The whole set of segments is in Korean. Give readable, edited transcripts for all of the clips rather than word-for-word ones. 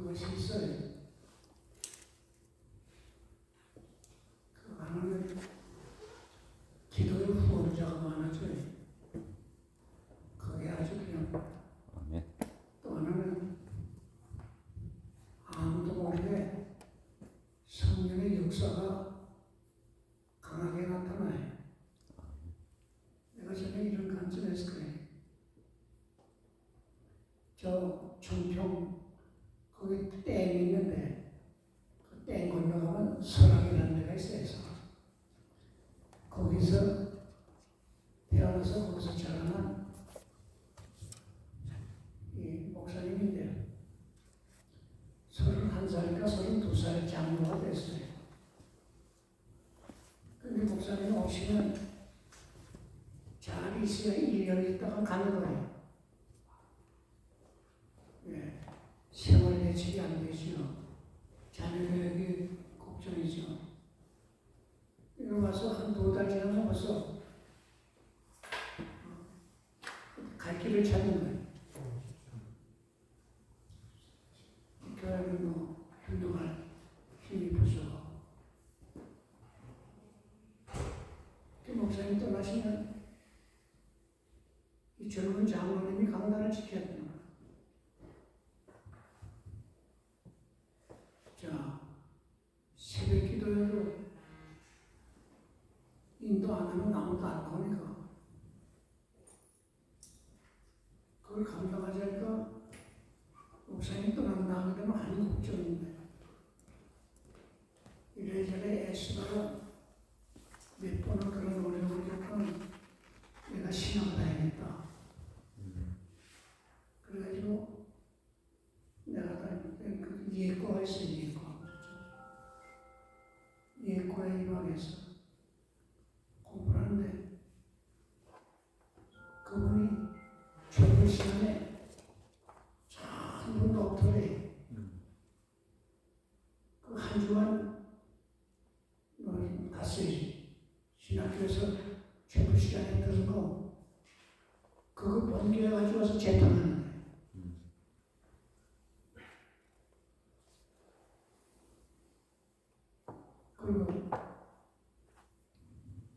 그것이 있어요. 그 하나는 기도의 후원자가 많아져요. 그게 아주 그냥. 아멘. 또 하나는 아무도 모르게 성령의 역사가 강하게 나타나요. 내가 전에 이런 간증했을 거예요. 저 청평 거기 댐이 있는데 그 댐 건너가면 설악이라는 데가 있어요. 거기서 태어나서 거기서 자라난 이 목사님인데요. 31살인가 32살 장로가 됐어요. 근데 목사님 오시면 잘 있어야 1년 있다가 가는 거예요. 예, 생활 예측이 안 되죠. 자녀교육이 걱정이죠. 이거 와서 한 2달 지나서 벌써 갈 길을 찾는 거예요. 교회는 뭐 훌륭한 힘이 부족하고. 그 목사님 떠나시면 이 젊은 장로님이 강단을 지켜야 되는 거예요. 자, 새벽 기도회로 인도 안 하면 아무도 안 나오니까 그걸 감당하지 않으니까 목사님 떠나게 되면 아주 걱정인데 이래저래 애쓰다가 몇 번을 그런 노력을 겪고는 내가 신앙을 해야겠다. 그래가지고 내가 다닐 그 예과가 있어요. 예과에 입학해서 공부를 하는데 그분이 졸업 시간에 전부 독터에 그 한 주간 갔어요. 신학교에서 졸업 시간에 들은 거 그거 번개해가지고 와서 재탕하는 거예요. 그리고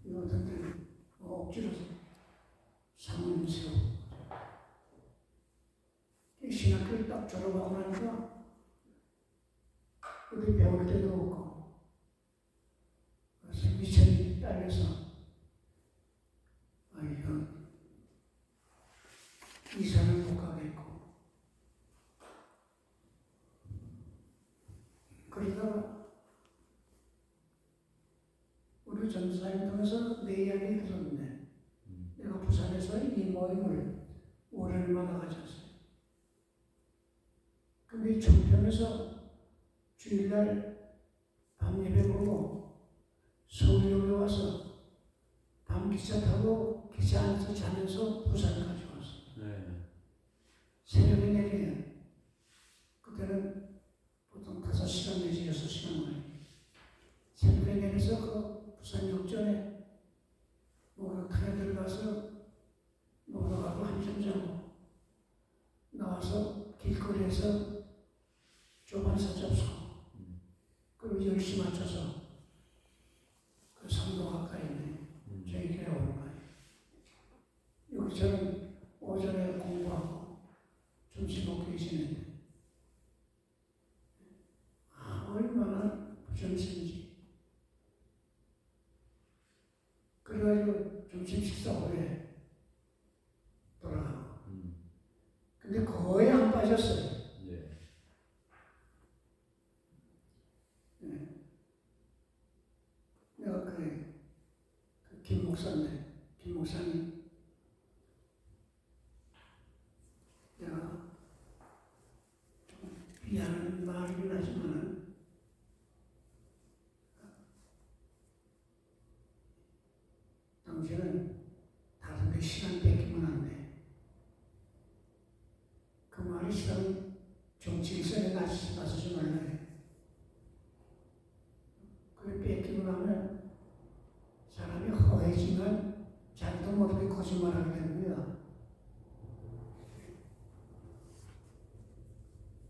이거 어떤 때는 억지로 사모님 세우고 신학교를 딱 졸업하고 나니까 어디 배울 데도 없고 그래서 미천이 딸려서 이거 이사를 못 가겠고 그러다가 우리 전도사님 통해서 내 이야기 들었는데 내가 부산에서 이 모임을 5년마다 가졌어요. 근데 청평에서 주일날 밤 예배 보고 서울역에 와서 밤 기차 타고 기차 안에서 자면서 부산까지 왔어요. 네. 새벽에 내려요. 그때는 보통 5시간 내지 6시간 걸려요. 새벽에 내려서 그 부산 역전에 목욕탕에 들어가서 목욕하고 한참 자고 나와서 길거리에서 조반사 접수고 그리고 10시 맞춰서 그 성도 가까이 있는 저희 교회 오는 거예요. 여기 저는 오전에 공부하고 점심 먹고 계시는데 얼마나 부정신인지. 그래가지고 점심 식사 후에 돌아가고 근데 거의 안 빠졌어요. 내가 그 김 목사님 내가 좀 미안한 말이긴 하지만 당신은 다른 데 시간 뺏기면 안 돼. 그 말이 시간 정치에서 나서지 말라 해. 그래 뺏기고 나면 사람이 허해지면 자기도 모르게 거짓말하게 되는 거야.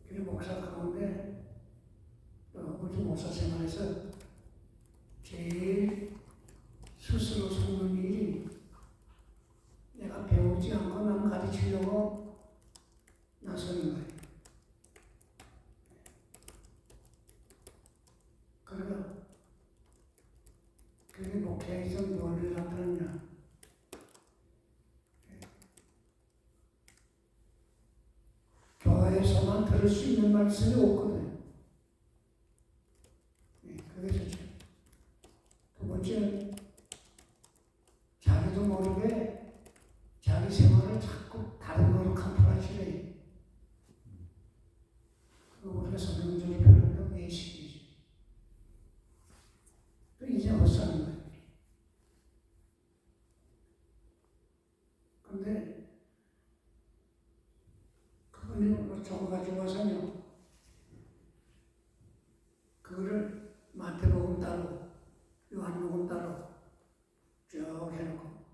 그리고 목사 가운데 우리 목사 생활에서 제일 스스로 속는 일이 내가 배우지 않고 남 가르치려고 나서는 거예요. 그러니까 그게 목회에서 뭘 나타났냐? 교회에서만 들을 수 있는 말씀이 없거든요. 그게 좋죠. 두 번째는 자기도 모르게 자기 생활을 자꾸 다른 거로 칸프라치래. 우리가 성경적으로 표현하는 외식이지. 또 이제 헛사는 거예요. 근데 그분이 저거 가지고 와서요. 그거를 마태복음 따로 요한복음 따로 쭉 해놓고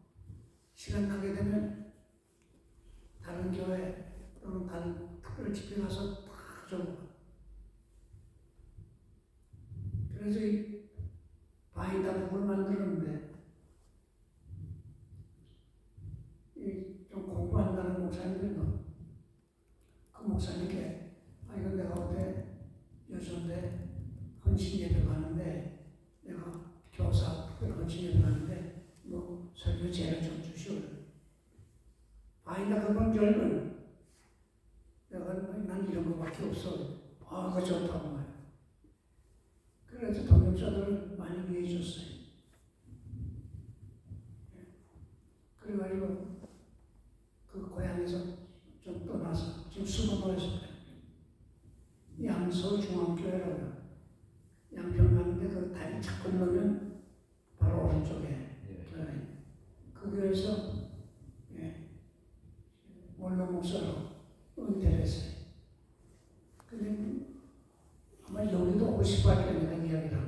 시간 나게 되면 다른 교회 또는 다른 특별 집회 가서 다 적어. 그래서 이 바인다북을 만들었는데 좀 공부한다는 목사님들도 그 목사님께 이거 내가 어제 여전대 헌신 예배 가는데 내가 교사 헌신 예배 가는데 뭐 설교 제를 좀 주시오. 바인다 그건 결론 내가 난 이런 거밖에 없어. 그거 좋다고 말이야. 그래서 동역자들을 많이 위해 줬어요. 그래가지고 그 고향에서 좀 떠나서 지금 수도도에서 양서 중앙교회라고요. 양평 가는데 그 다리 착 건너면 바로 오른쪽에 교회. 그 교회에서 원로 목사로 은퇴를 했어요. 근데 아마 여기도 50밖에 내가 이야기를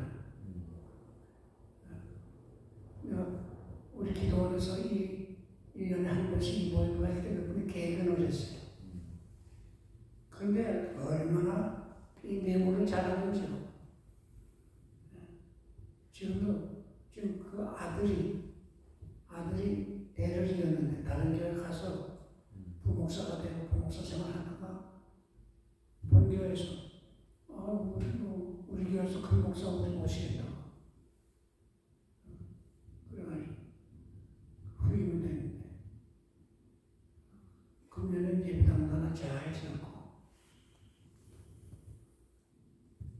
하면 우리 기도원에서 이 1년에 한 번씩 이 모임을 할 때 그분이 개근을 했어요. 그런데 얼마나 이 메모를 잘하는지요. 지금 그 아들이 대를 이었는데 다른 교회 가서 부목사가 되고 부목사 생활하다가 본교회에서 우리 교회에서 큰 목사 우리 모시겠다고 그래가지고 후임이 됐는데 금년엔 예배당 하나 잘 지었고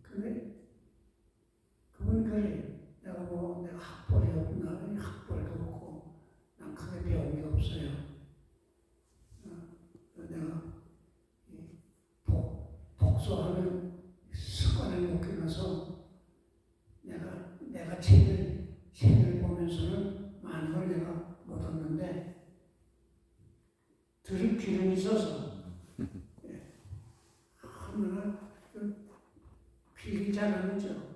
근데 그분 그래 내가 학벌이 없나 학벌도 없고 난 크게 배운 게 없어요. 내가 독서하는 습관을 못 끊어서 내가 책을 보면서는 많은 걸 내가 못 얻는데 들을 귀는 있어서 얼마나 귀를 잘하는죠.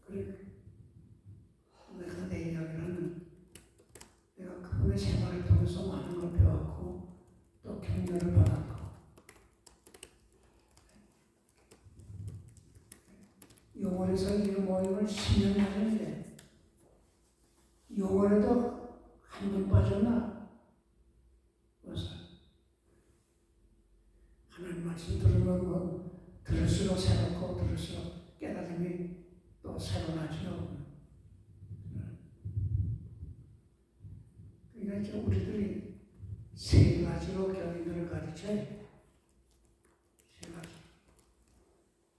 그래 내가 내 이야기를 하는 내가 그분의 생활을 통해서 많은 걸 배웠고 또 격려를 받았고 영월에서 이 모임을 10년 하는데 영월에도 한 번 빠졌나? 그래서 하나님 말씀 들으면 들을수록 새롭고 들을수록 깨달음이 또 새로나죠. 그러니까 우리들이 세 가지로 교인들을 가르쳐요. 세 가지.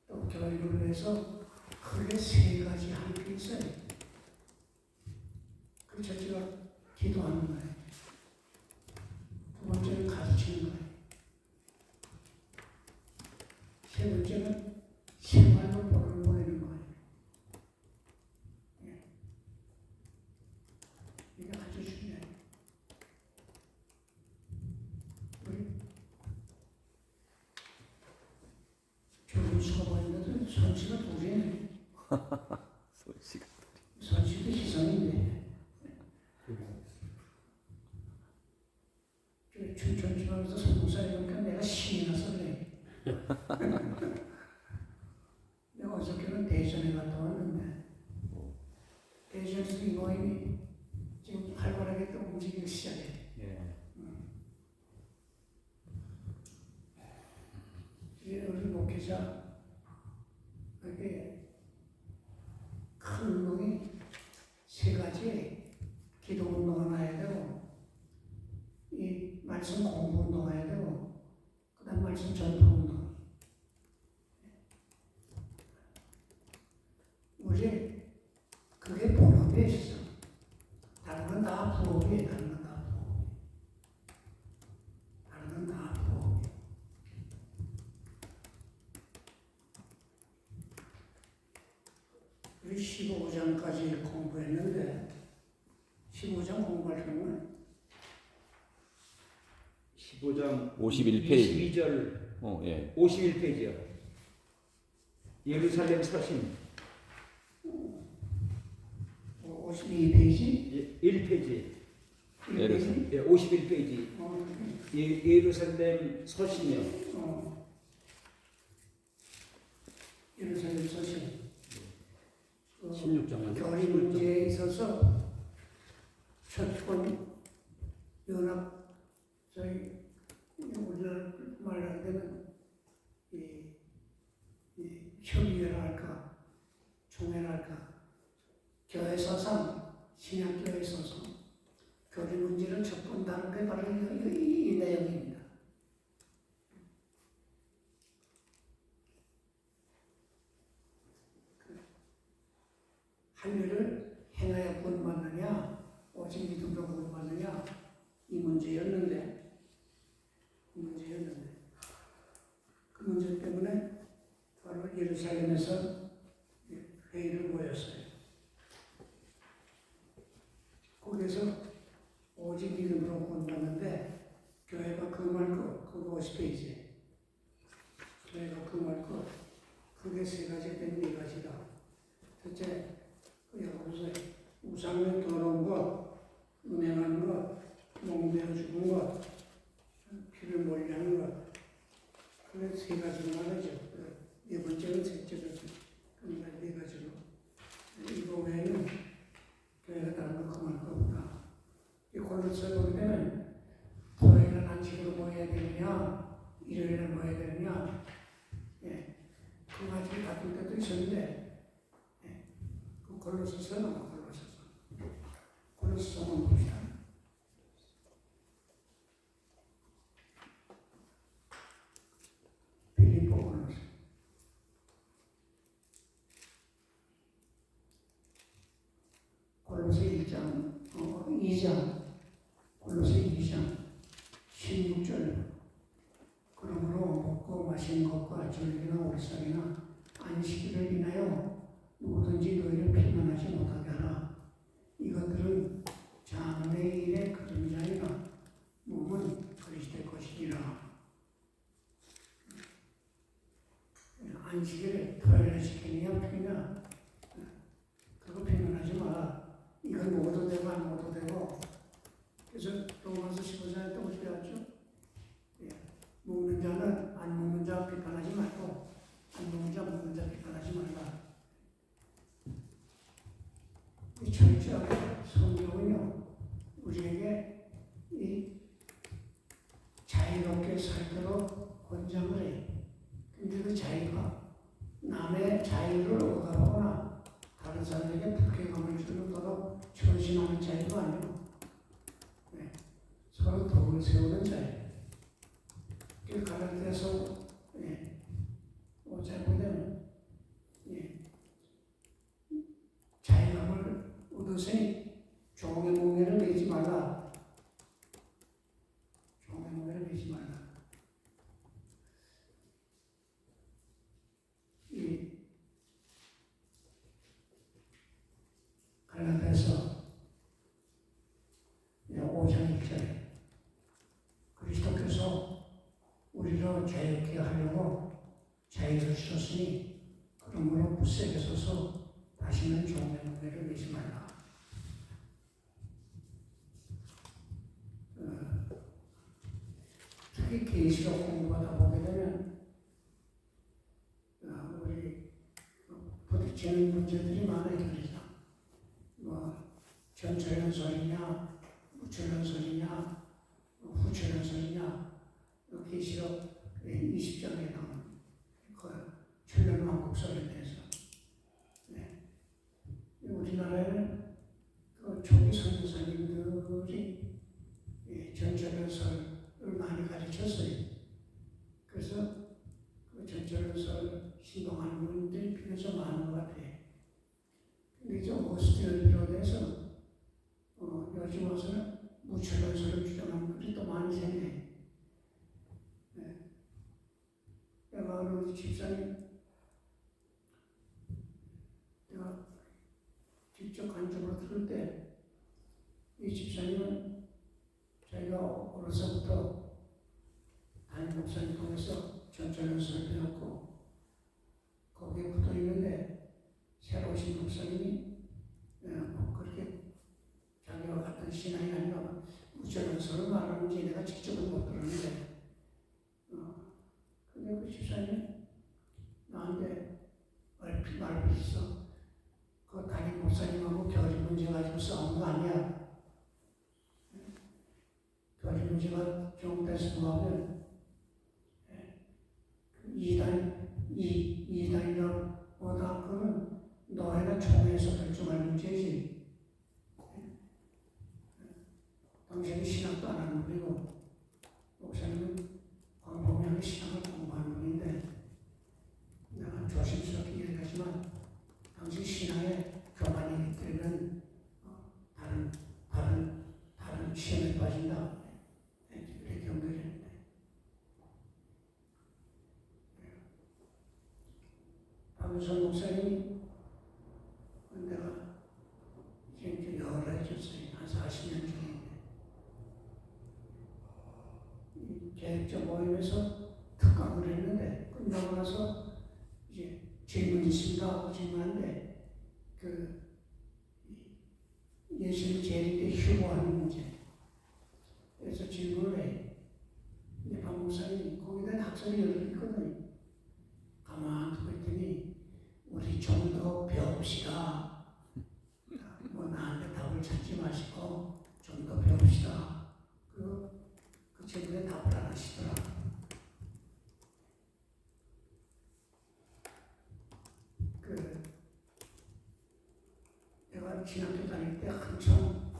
또 교인을 위해서 크게 세 가지 할 게 있어요. 그래서 제가 기도하는 거예요. 두 번째는 가르치는 거예요. 세 번째는 생활로 볼을 보내는 거예요. 이게 아주 중요해요. 우리 조금수가 보이는데도 손씨가 둘이에요. 손씨도 희성인데 춘천 조심하면서 성공사니까 내가 신이 나서 그래. 내가 어저께는 대전에 갔다 왔는데 대전에서 이 모임이 지금 활발하게 또 움직이기 시작해. 예. 우리 목회자 이렇게 큰 운동이 세 가지 기도 운동을 해야 되고 이 말씀 공부 운동해야 되고 그다음 말씀 전파 운동. 우리 그게 본업에 있어. 다른 건 다 부업이에요. 다른 건 다 부업. 다른 건 다 부업. 우리 15장까지 공부했는데 15장 공부할 때는 15장 51페이지. 22절 예. 51페이지요. 예루살렘 서신 52페이지? 1페이지. 예루살렘. 예, 51페이지. 예루살렘 서신이요. 예루살렘 서신 16장은 결의 문제에 있어서 첫번 연합 저희 우리나라 말하게 되면 이 협의회라 할까 총회라 할까 교회 사상 신약교회에 있어서 결의 문제를 첫 번 다룬 게 바로 이 내용입니다. 할 일을 행하여 구원받느냐 오직 믿음으로 구원받느냐 이 문제였는데 그 문제 때문에 바로 예루살렘에서 회의를 모였어요. 거기서 오직 믿음으로 구원받는데 교회가 그 말고 그거 50페이지 교회가 그 말고 그게 세 가지 된 네 가지다. 첫째 여러분들 우상의 더러운 것, 음행하는 것, 목매어 죽은 것, 피를 몰리하는 것, 그게 세 가지로 말하죠. 네 번째는 셋째로 그러니까 네 가지로 이거 외에는 교회가 다른 거 그만 거 없다. 이 골로새 보게 되면 토요일은 안식으로 모여야 되느냐, 일요일에 모여야 되느냐, 그 가지 다툴 때도 있었는데. 골로새서는 골로새서는 봅시다. 빌립보 골로새. 골로새 1장, 2장, 골로새 2장 16절. 그러므로 먹고 마시는 것과 절기나 월삭이나 안식일을 인하여 누구든지 너희를 비난하지 못하게 하라. 이것들은 장래의 일의 그림자이나 몸은 그리스도의 것이니라. 안식일을 토요일에 시키느냐 피냐 그거 비난하지 마라. 이건 먹어도 되고 안 먹어도 되고. 그래서 로마서 15장에 또 어떻게 하죠? 먹는 자는 안 먹는 자 비판하지 말고 안 먹는 자 먹는 자 비판하지 말라. 이 철저하게 성경은요 우리에게 이 자유롭게 살도록 권장을 해요. 근데 그 자유가 남의 자유를 억압하거나 다른 사람에게 불쾌감을 주도록 전심하는 자유가 아니고 서로 덕을 세우는 자유. 그 갈라디아서 5장에 보면 자유함을 얻으시니 종의 몽에를 매지 말라. 종의 몽에를 매지 말라. 이 갈라디아서 5장 1절에 그리스도께서 우리로 자유케 하려고 자유를 주셨으니 그러므로 굳세게 서서 다시는 종의 몽에를 매지 말라. 특히 계시록 공부하다 보게 되면 우리 부딪히는 문제들이 많아요. 그래서 뭐 전처연설이냐 무처연설이냐 후처연설이냐 계시록 20장에 나오는 그 천년왕국설에 대해서 우리나라에는 그 초기 선교사님들이 전처연설을 많이 가르쳤어요. 그래서 그 전처연설 신동하는 분들이 비교적 많은 것 같아요. 근데 이제 오스트를 비롯해서 요즘 와서는 무처연설을 주장하는 분들이 또 많이 생겨요. 내가 어느 집사님 내가 직접 간접으로 들을 때 이 집사님은 자기가 어려서부터 담임 목사님 통해서 전처연설을 배웠고 거기에 붙어 있는데 새로 오신 목사님이 그렇게 자기와 같은 신앙이 아니라 무처연설을 말하는지 내가 직접은 못 들었는데 근데 그 집사님 나한테 얼핏 말했어. 그 담임 목사님하고 교리 문제 가지고 싸운 거 아니야. 교리 문제가 좀 돼서 뭐하면 이단이라고 보다 그는 너희가 총회에서 결정할 문제지. 당신이 신학도 안 하는 분이고 목사님은 광범위하게 신학을 공부하는 분인데 내가 조심스럽게 얘기하지만 당신 신앙에 교만이 있다면 다른 시험에 빠진다. 이렇게 경고했는데 박은선 목사님이 내가 이제 여러 해줬어요. 한 40년 중인데 계획적 모임에서 특강을 했는데 끝나고 나서 이제 질문 있습니다 하고 질문하는데 그 예수님 재림때 휴보하는 문제 그래서 질문을 해. 근데 박 목사님이 거기다 학설이 여러 개 있거든요. 가만 두고 있더니 우리 좀 더 배웁시다. 뭐 나한테 답을 찾지 마시고 좀 더 배웁시다. 그 질문에 답을 안 하시더라. 내가 신학교 다닐 때 한참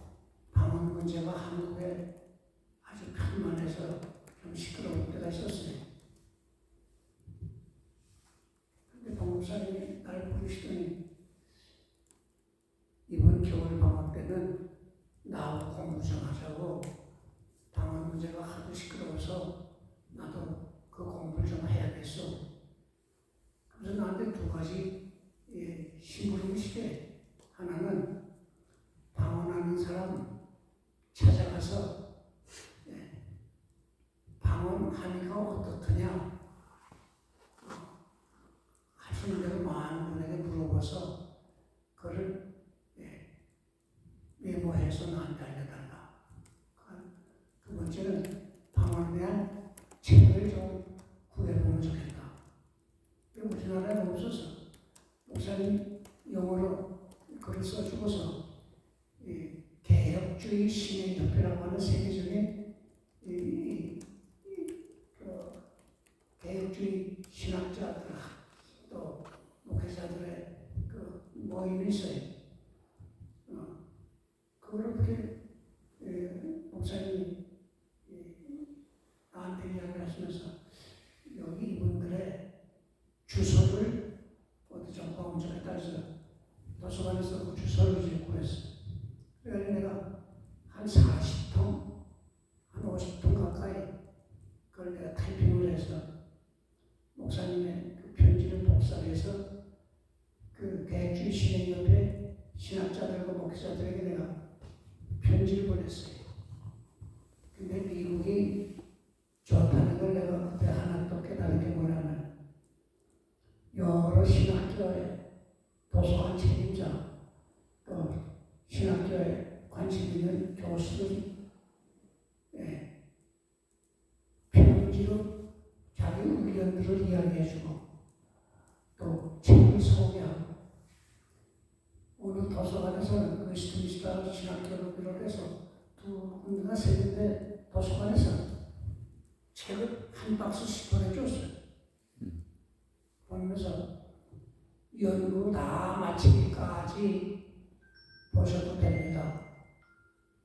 방언 문제가 한국에 아주 편만해서 좀 시끄러울 때가 있었어요. 근데 박목사님이 날 부르시더니 이번 겨울 방학 때는 나하고 공부 좀 하자고 방언 문제가 하도 시끄러워서 나도 그 공부를 좀 해야겠어. 그래서 나한테 두 가지 심부름을 시켜. 하나는 방언하는 사람 찾아가서 방언하니까 어떻더냐 하시는 대로 많은 분에게 물어봐서 그걸 메모해서 나한테 알려달라. 두 번째는 방언에 대한 책을 좀 구해보면 좋겠다. 우리나라에 없어서 목사님 영어로 글을 써주고서 개혁주의 신행협회라고 하는 세계적인 개혁주의 신학자들 또 목회자들의 그 모임이 있어요. 그걸 이렇게 목사님이 나한테 이야기를 하시면서 여기 이분들의 주소를 어디 좀 공정에 따라서 도서관에서 그 주소를 이제 구했어. 그래서 내가 한 40통, 한 50통 가까이 그걸 내가 타이핑을 해서 목사님의 그 편지를 복사해서 그 개혁주의 신행협회 신학자들과 목사들에게 내가 편지를 보냈어요. 근데 미국이 좋다는 걸 내가 그때 하나 또 깨달은 게 뭐냐면 여러 신학교에 도서관 책임자, 또 신학교에 관심 있는 교수들이 의견들을 이야기해주고 또 책을 소개하고 오늘 도서관에서는 웨스트민스터 신학교를 비롯해서 두 군데나 세 군데 도서관에서 책을 한 박스씩 보내줬어요. 보면서 연구 다 마치기까지 보셔도 됩니다.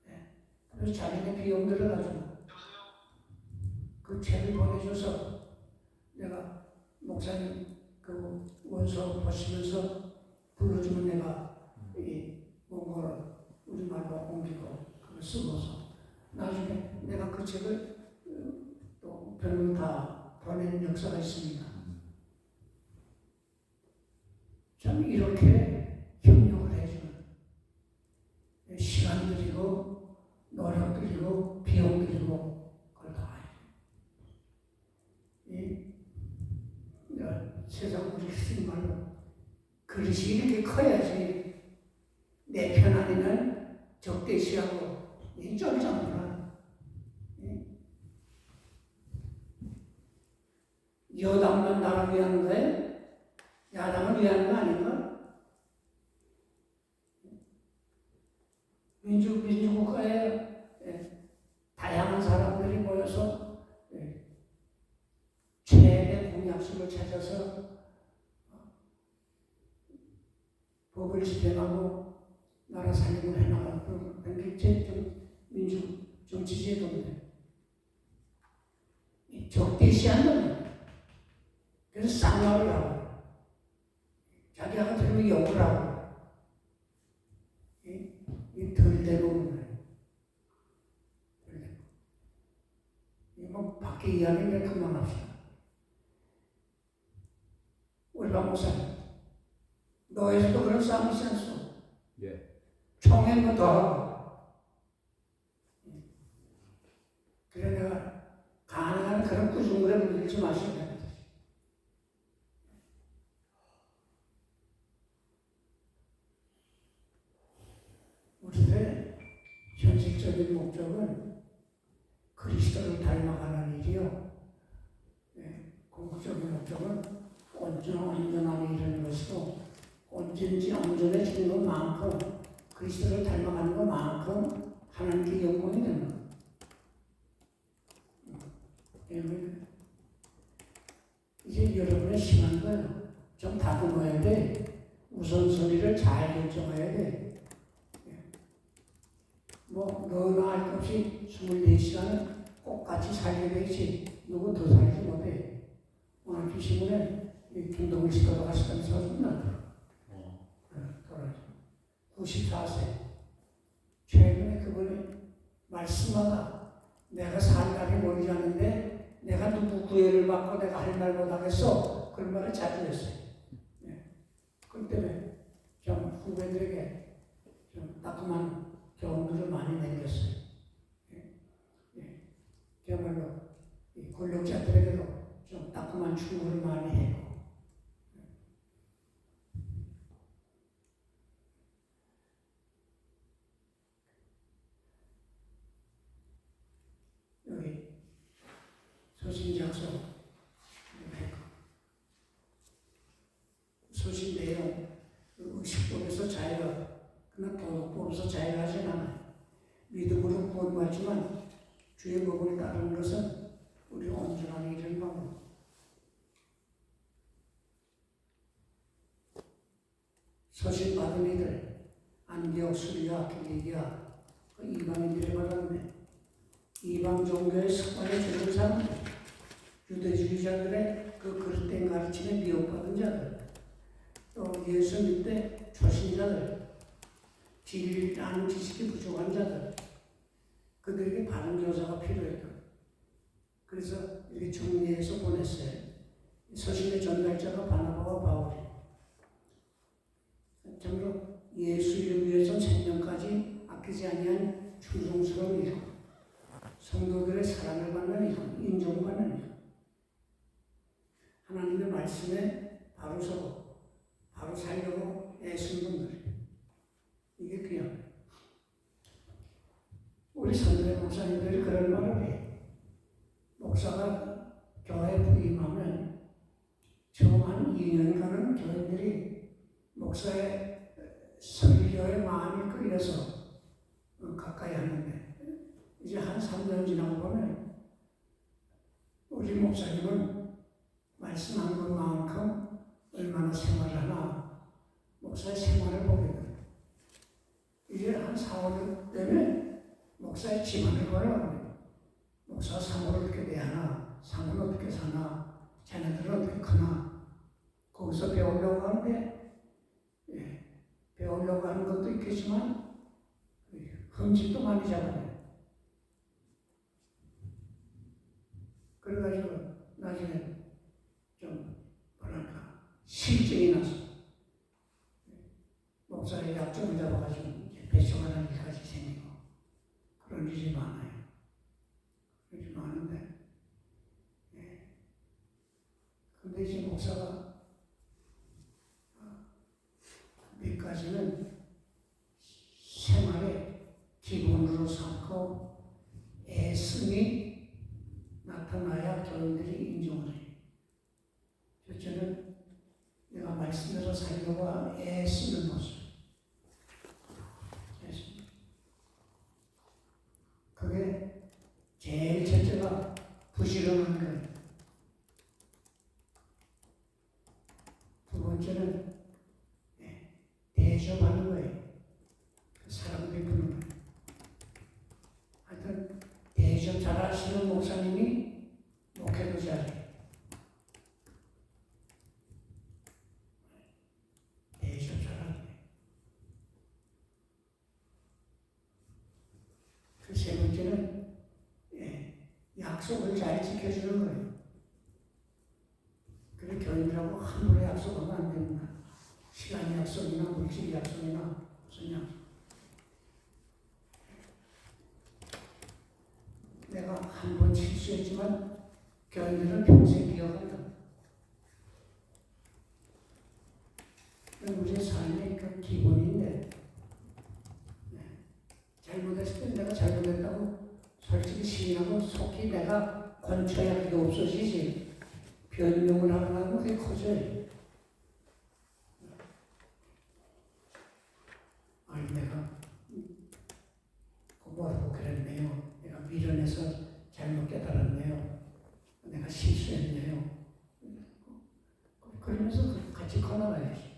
네. 그래서 자기네 비용들을 가지고 그 책을 보내줘서 내가 목사님 그 원서 보시면서 불러주면 내가 이 원고를 우리말로 옮기고 그걸 쓰고서 나중에 내가 그 책을 또 별로 다 보내는 역사가 있습니다. 참 이렇게 협력을 해주는 시간 들이고 노력 들이고 비용 들이고 그걸 다 해요. 세상 우리 쓰는 말로 그릇이 이렇게 커야지 내 편 아니면 적대시하고 이 쫄장구나. 여당만 나를 위한 거예요? 야당을 위한 거 아닌가? 민주국가에 다양한 사람들이 모여서 최대 공약수를 찾아서 법을 집행하고 나라 살림을 해나가는 그런 게 민주 정치제도인데 적대시한다는 거예요. 그래서 쌍말을 하고 자기가 들으면 욕을 하고 덜 되는 거예요. 뭐 밖에 이야기는 그만합시다. 우리 박 목사님 너에서도 그런 싸움이 있지 않소? 예. 총회는 더 하고 그래 내가 가능한 그런 구중물에 물들지 마셔야 됩니다. 우리들의 현실적인 목적은 그리스도를 닮아가는 일이요. 궁극적인 목적은 온전함에 이르는 것이고 언제든지 온전해지는 것만큼 그리스도를 닮아가는 것만큼 하나님께 영광이 되는 것. 이제 여러분의 심한 거예요. 좀 다듬어야 돼. 우선순위를 잘 결정해야 돼. 뭐 너나 할 것 없이 24시간은 꼭 같이 살게 되지 누구 더 살지 못해. 오늘 주신분에 김동일 씨 돌아가시다면서 돌아가셨죠. 94세. 최근에 그분이 말씀마다 내가 살 날이 멀지 않은데 내가 누구 구애를 받고 내가 할 말 못하겠어. 그런 말을 자주 했어요. 그 때문에 좀 후배들에게 좀 따끔한 교훈들을 많이 남겼어요. 그야말로 권력자들에게도 좀 따끔한 충고를 많이 해요. 여기 서신작서 서신 내용 의식법에서 자유가 그러나 도덕법에서 자유하지 않아요. 믿음으로 구원받지만 주의 법을 따르는 것은 우리 온전하게 이르는 방법. 서신 받은 이들 안디옥, 수리아, 길리기아 그 이방인들이 받았는데 이방 종교의 습관에 주는 사람들, 유대주의자들의 그 그릇된 가르침에 미혹받은 자들, 또 예수 믿때 초신자들, 진리를 아는 지식이 부족한 자들, 그들에게 바른 교사가 필요했다. 그래서 이렇게 정리해서 보냈어요. 서신의 전달자가 바나바와 바울이 참으로 예수 이름 위해서 생명까지 아끼지 아니한 충성스러운 일, 성도들의 사랑을 받는 일, 인정받는 일, 하나님의 말씀에 바로 서고 바로 살려고 애쓴 분들, 이게 귀합니다. 우리 선배 목사님들이 그런 말을 해요. 목사가 교회 부임하면 처음 한 2년간은 교인들이 목사의 설교에 마음이 끌려서 가까이 하는데 이제 한 3년 지나고 보면 우리 목사님은 말씀한 것만큼 얼마나 생활하나 목사의 생활을 보게 돼요. 이제 한 4, 5년 되면 목사의 집안을 보려고 해요. 목사 사모를 어떻게 대하나, 사모는 어떻게 사나, 자녀들은 어떻게 크나 거기서 배우려고 하는데 배우려고 하는 것도 있겠지만 흠집도 많이 잡아요. 그래가지고 나중에 좀 뭐랄까 실증이 나서 목사의 약점을 잡아가지고 이제 배척하는 일까지 생기고 그런 일이 많아요. 그런 일이 많은데 근데 이제 목사가 몇 가지는 생활의 기본으로 삼고 애씀이 나타나야 교인들이 인정을 해요. 첫째는 내가 말씀대로 살려고 애쓰는 모습. 그게 제일 첫째가 부지런한 거예요. 두 번째는 대접하는 거예요. 사랑 베푸는 거예요. 하여튼 대접 잘하시는 목사님이 목회도 잘해요. 대접 잘하는 거예요. 그 세 번째는 약속을 잘 지켜주는 거예요. 그래 교인들하고 함부로 약속하면 안 됩니다. 시간 약속이나 물질 약속이나 무슨 약속. 내가 한 번 실수했지만 교인들은 평생 기억한다. 우리의 삶의 그 기본인데 잘못했을 때 내가 잘못했다고 솔직히 시인하고 속히 내가 권쳐야 그게 없어지지. 변명을 하면 그게 커져요. 아니 내가 뭐라고 그랬네요. 내가 미련해서 잘못 깨달았네요. 내가 실수했네요. 그러면서 같이 커나가야지.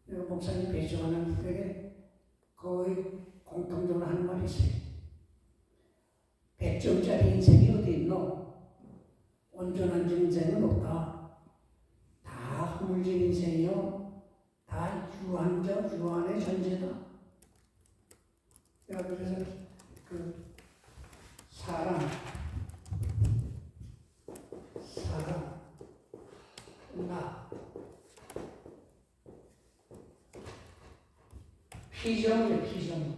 내가 목사님 배정하는 분에게 거의 공통적으로 하는 말이 있어요. 100점짜리 인생이 어디 있노? 온전한 인생은 없다. 다 허물진 인생이요. 다 유한의 존재다. 내가 그래서 그 사랑, 나, 피정이에요, 피정.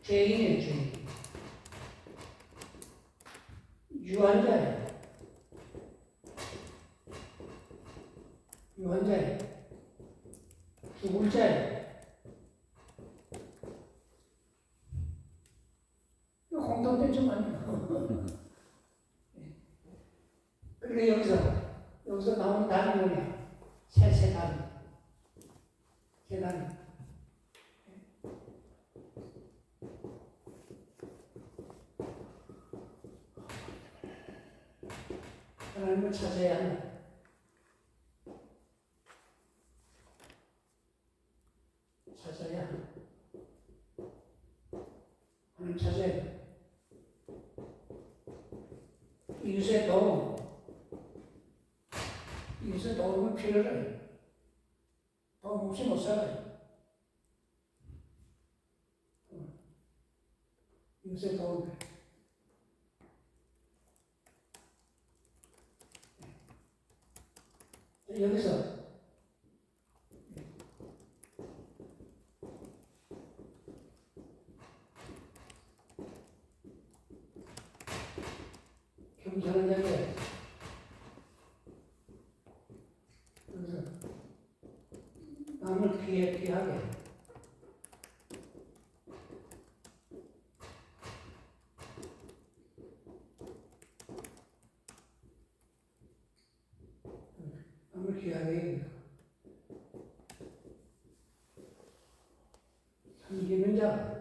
죄인이에요, 죄인. 유한자예요. 유한자예요. 죽을 자예요. 이거 공통된 점 아니에요. 그리고 여기서 나오는 답이 뭐냐? 새 답이. 계단. 하나님을 찾아야 한다. 찾아야 한다. 하나님 찾아야 돼. 이웃의 도움을 필요해. 도움 없이 못 살아요. 이웃의 도움. 여기서 겸손한 자리에 그래서 남을 피하게 그걸 기하게 섬기는 자.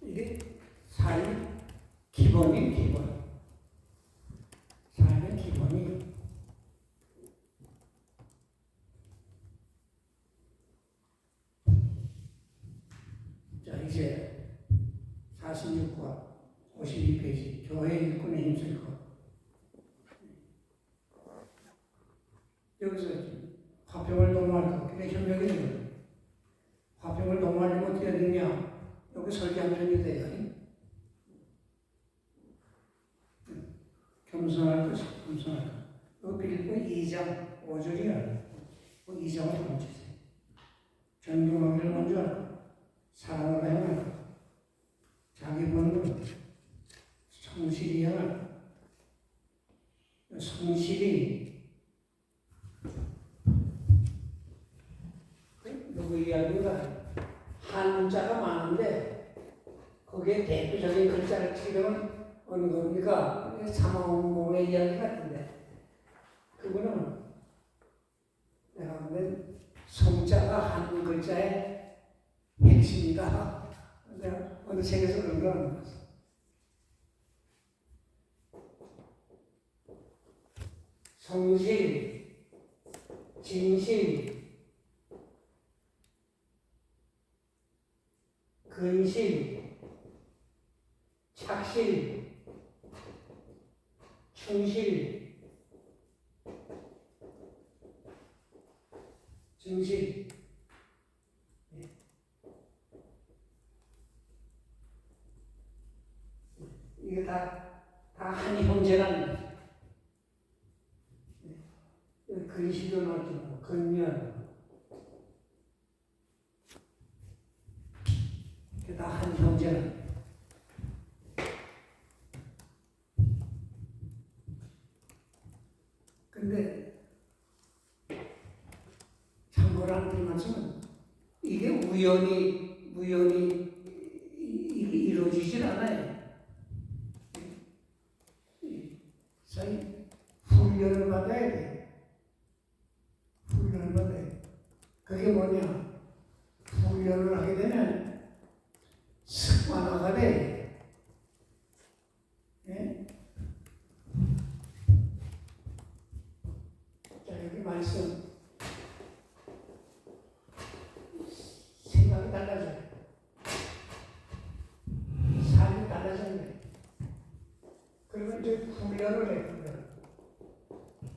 이게 삶의 기본이 기본. 삶의 기본이 자 이제 46과 52페이지 교회 일꾼의 힘쓸 것. 여기서 화평을 도모할 것. 그게 현명이죠. 화평을 도모하려면 어떻게 해야 되냐? 여기 설계한 편이 돼요. 겸손할 것이 겸손할 것. 그 빌보 2장 5절이야. 그 2장을 던지세요. 존경하기를 먼저 하고 사랑을 행하고 자기 본분 성실히 행하고 성실히 누구 이야기가 한자가 많은데 거기에 대표적인 글자를 치려면 어느 겁니까? 삼원공의 이야기 같은데 그거는 내가 보면 성자가 한 글자의 핵심이다. 내가 어느 책에서 그런 걸 알고 봤어. 성실, 진실, 근실, 착실, 충실, 증실. 이게 다 한 형제라는 거죠. 근실도 넣어주고, 근면. 이게 다 한 형제라는 거죠. 근데 참고라는 이 말씀은 이게 우연히 이루어지질 않아요. 사실 훈련을 받아야 돼. 훈련을 받아야 돼. 그게 뭐냐? 훈련을 하게 되면 습관화가 돼. 예? 자, 여기 말씀. 생각이 달라져요. 삶이 달라졌네. 그러면 이제 훈련을 해,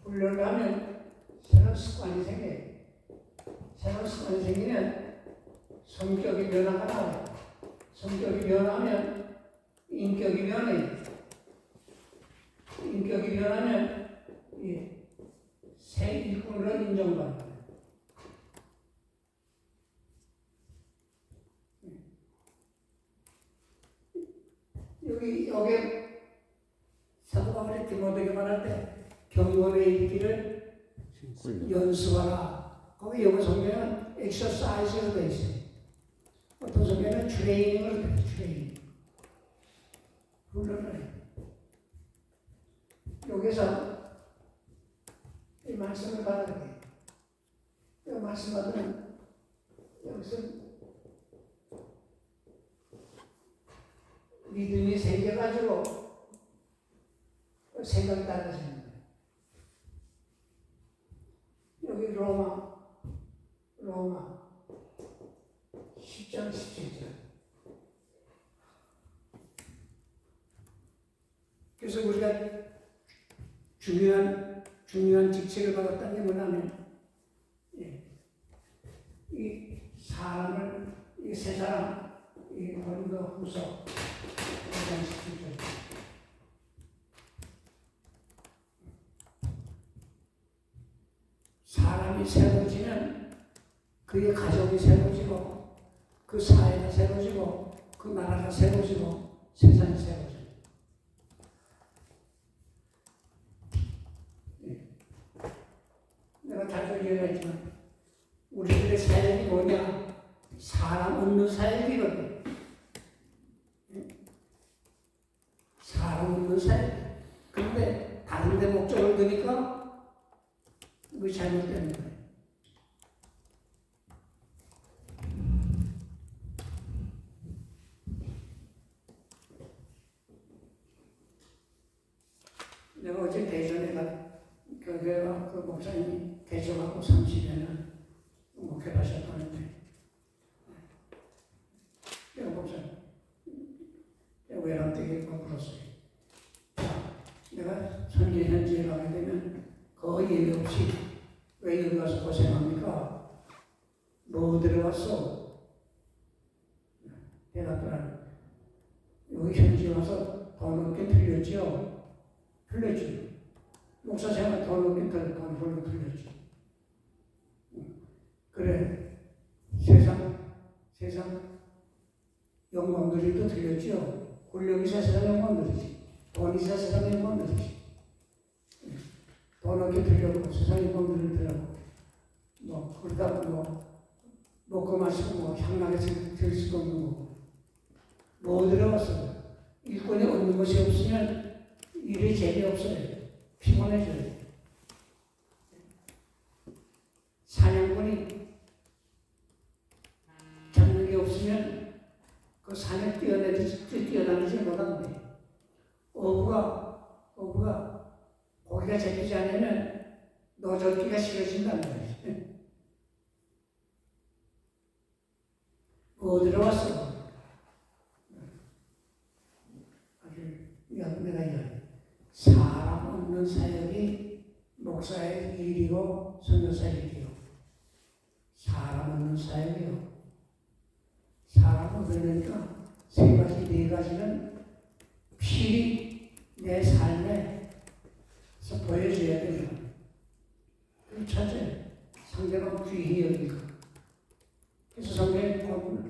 훈련을 하면 새로운 습관이 생겨요. 새로운 습관이 생기면 성격이 변화가 나와요. 성격이 변하면 인격이 변해요. 인격이 변하면 새 일꾼으로 인정받아요. 여기 사도 바울이 디모데에게 말할 때 경건의 일기를 연습하라. 거기 영어 성경은 exercise로 되어 있어요. 어떤 성경은 트레이닝으로 되어 있어요. 트레이닝. 훈련을 해요. 여기서 이 말씀을 받아야 돼요. 이 말씀 받으면 여기서 믿음이 생겨가지고 생각이 달라지는 거예요. 여기 로마 10장 17절. 그래서 우리가 중요한 직책을 받았다는 게 뭐냐면 이 사람을 이 세 사람 이 고린도후서 5장 17절. 사람이 새로워지면 그의 가정이 새로워지고 그 사회가 새로워지고 그 나라가 새로워지고 세상이 새로워져요. 내가 자주 얘기했지만 우리들의 사역이 뭐냐? 사람 없는 사역이거든. 사람 없는 사역. 그런데 다른 데 목적을 두니까 그게 잘못되는 거예요. 내가 어제 대전에 교회와 그 목사님이 대전하고 30년을 목회를 하셨다는데 내가 목사님 내가 외람되게 물었어요. 내가 선교 현지에 가게 되면 거의 예외 없이 왜 여기 가서 고생합니까? 뭐 들어왔어? 대답을 여기 현지에 와서 돈 얻긴 틀렸죠? 틀렸죠. 목사 생활 돈 얻긴 돈 벌긴 틀렸죠. 그래 세상 영광들도 틀렸죠. 권력이 세상 영광들이지. 돈이 세상 영광들이지. 돈 얻기 틀렸고 세상 영광들을 틀렸고 뭐 그러다 먹고 마시고 향나게 들 수도 없는 거고 뭐 들어갔어. 일꾼이 얻는 것이 없으면 일이 재미없어요. 피곤해져요. 사냥꾼이 잡는 게 없으면 그 산에 뛰어다니지 못하는데 어부가 고기가 잡히지 않으면 노젓기가 싫어진다는 거예요. 뭐 들어왔어? 내가 이야기. 사람 없는 사역이 목사의 일이고 선교사의 일이요. 사람 없는 사역이요. 사람 없으니까 세 가지, 네 가지는 필히 내 삶에서 보여줘야 돼요. 그 첫째, 상대방 귀히 여기고. 그래서 성경에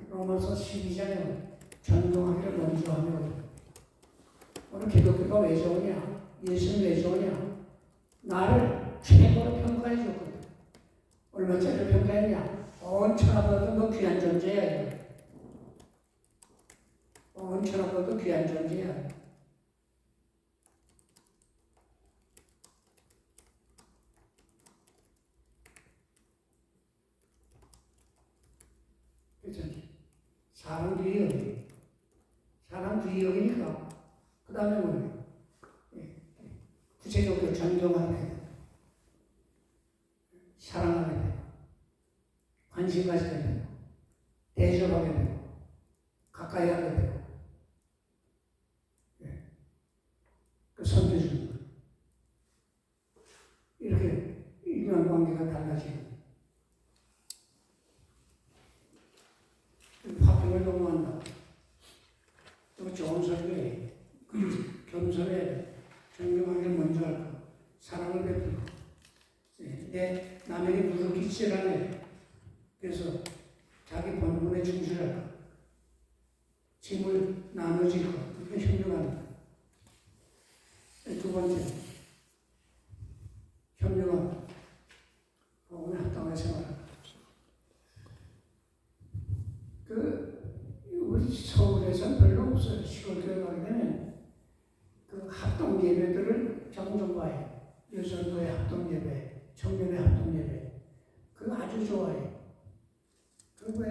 로마서 12장에 존경하기를 먼저 하며 오늘 기독교가 왜 좋으냐? 예수는 왜 좋으냐? 나를 최고로 평가해 줬거든. 얼마짜리 평가했냐? 온 천하보다도 너 귀한 존재야. 온 천하보다도 귀한 존재야. 그렇죠? 사람 귀히 여기. 사람 귀히 여기니까 그 다음에 뭐예요? 구체적으로 존경하게 되고 사랑하게 되고 관심 가지게 되고 대접하게 되고 가까이 하게 되고 그 선교주는 거예요. 이렇게 인간관계가 달라지고 화평을 도모한다. 또 좋은 설교에 겸손해 존경하게 먼저 할까 사랑을 베풀고 내 남에게 물을 끼치지 않아요. 그래서 자기 본분에 충실할까 짐을 나눠질 것 그렇게 협력한다. 두 번째 협력한다. 복음에 합당하게 생활한다. 우리 서울에서는 별로 없어요. 시골교회 가게 되면 그 합동 예배들을 종종 봐요. 여전도의 합동 예배, 청년의 합동 예배. 그거 아주 좋아요. 그리고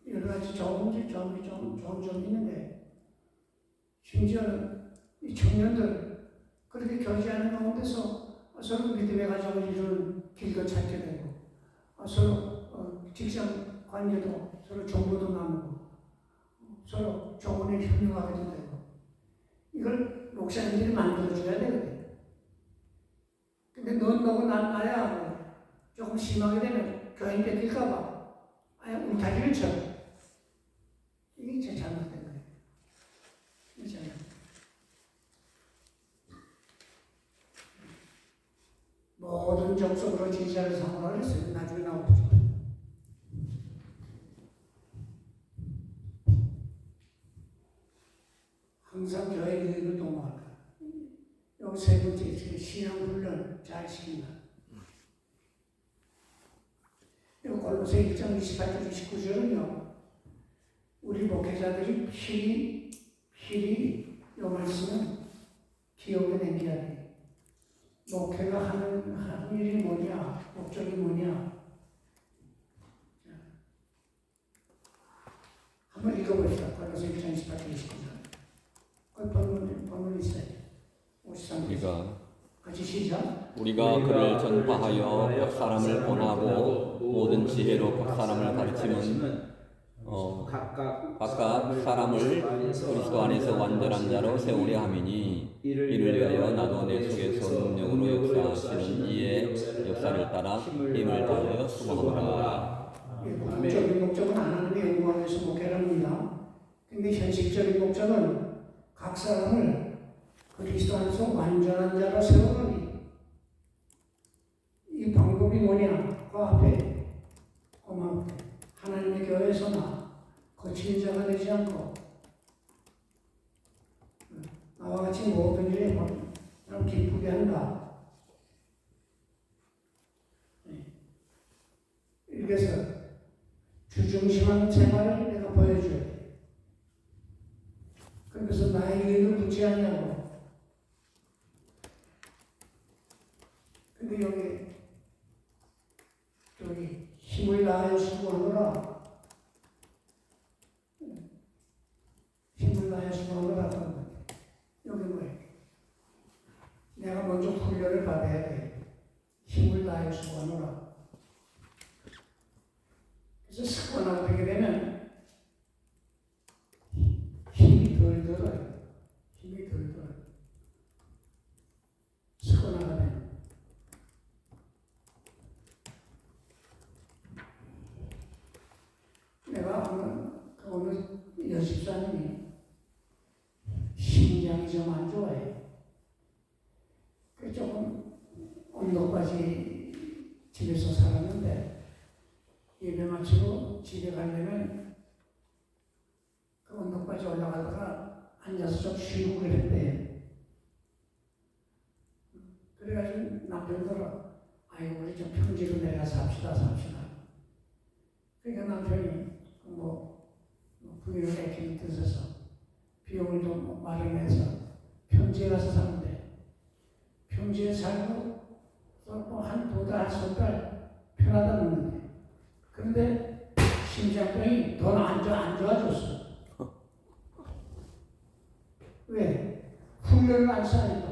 여러 가지 좋은 점이 있는데 심지어는 이 청년들 그렇게 교제하는 가운데서 서로 믿음의 가정을 이루는 길도 찾게 되고 서로 직장 관계도 서로 정보도 나누고 서로 조언에 협력하게도 되고 이걸 목사님들이 만들어줘야 되거든. 근데 넌 너고 난 나야 하고 조금 심하게 되면 교인 뺏길까봐 아예 울타리를 쳐. 이게 진짜 잘못된 거예요. 이게 잘못된 거예요. 모든 적속으로 제자를 삼으라 그랬어요. 나중에 나오죠. 잘 지킨다. 그리고 골로새 1장 28절 29절은요. 우리 목회자들이 필히 이 말씀은 기억에 남겨야 돼. 목회가 하는 일이 뭐냐, 목적이 뭐냐. 한번 읽어봅시다. 골로새 1장 28절 29절. 그 본문이 있어요. 53절. 우리가 같이 시작. 그를 전파하여 각 사람을 권하고 모든 지혜로 각 사람을 가르치면 각각 사람을 그리스도 안에서 완전한 자로 세우려 함이니 이를 위하여 나도 내 속에서 능력으로 역사하시는 이의 역사를 따라 힘을 다하여 수고하노라. 목적인 목적은 하나님의 영광을 위해서 목회랍니다. 근데 현실적인 목적은 각 사람을 그리스도 안에서 완전한 자로 세우니 이 방법이 뭐냐? 그 앞에 하나님의 교회에서나 거친 자가 되지 않고 나와 같이 모든 일에 좀 기쁘게 한다. 이래서 주중심한 생활을 내가 보여줘야 돼. 그래서 나의 의를 묻지 않냐고. 근데 여기 힘을 다하여 수고하노라. 힘을 다하여 수고하노라. 여기 뭐예요? 내가 먼저 훈련을 받아야 돼. 힘을 다하여 수고하노라. 그래서 습관화가 되게 되면 힘이 덜 들어요. 힘이 덜 들어요. 습관화가 되면. 내가 오늘 여집사님이 심장이 좀 안 좋아요. 그 조금 언덕까지 집에서 살았는데 예배 마치고 집에 가려면 그 언덕까지 올라가다가 앉아서 좀 쉬고 그랬대요. 그래가지고 남편들은 아이고 우리 좀 평지로 내려서 삽시다. 그러니까 남편이 부인을 애끼는 뜻에서 비용을 좀 마련해서 평지에 가서 사는데 평지에 살고 한 2달, 3달 편하다 는데 그런데 심장병이 더 안 좋아졌어. 왜? 훈련을 안 쌓으니까.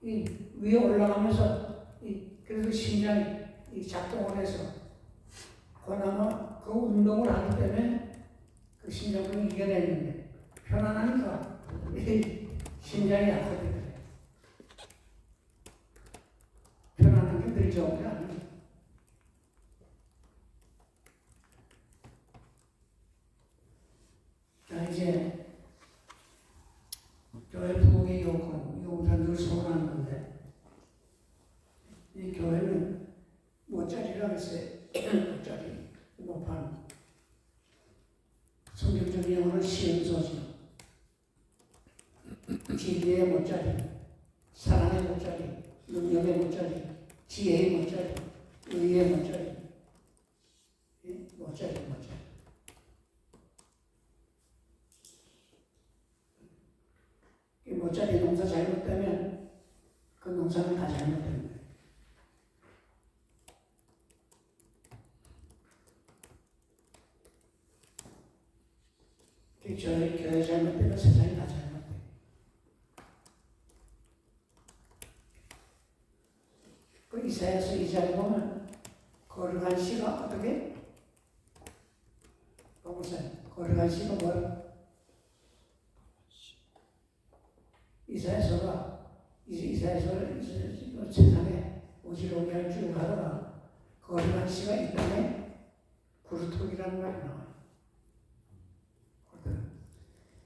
이 위에 올라가면서 그래도 심장이 작동을 해서 그나마 그 운동을 하기 때문에 그 심장병이 이겨내는데 편안하니까 심장이 약하거든요. 편안한 게 늘 좋은 게 아니에요. 자, 이제 교회 부흥의 요건, 이거 우리가 늘 소원하는 건데 이 교회는 모짜리라고 했어요. 모짜리, 모판. 성경적인 영어는 시흥소지. 진리의 모짜리, 사랑의 모짜리, 능력의 모짜리, 지혜의 모짜리, 의의 모짜리. 모짜리. 이 모짜리 농사 잘못되면 그 농사는 다 잘못된 거예요. 저희 교회 잘못되면 세상이 다 잘못돼요. 그 이사야서 2장에 보면 거룩한 씨가 어떻게? 보세요. 거룩한 씨가 뭐야? 이사야서가 세상에 오지랖이 할 줄 알아라. 거룩한 씨가 이 땅에 구루토기라는 말이 나와요.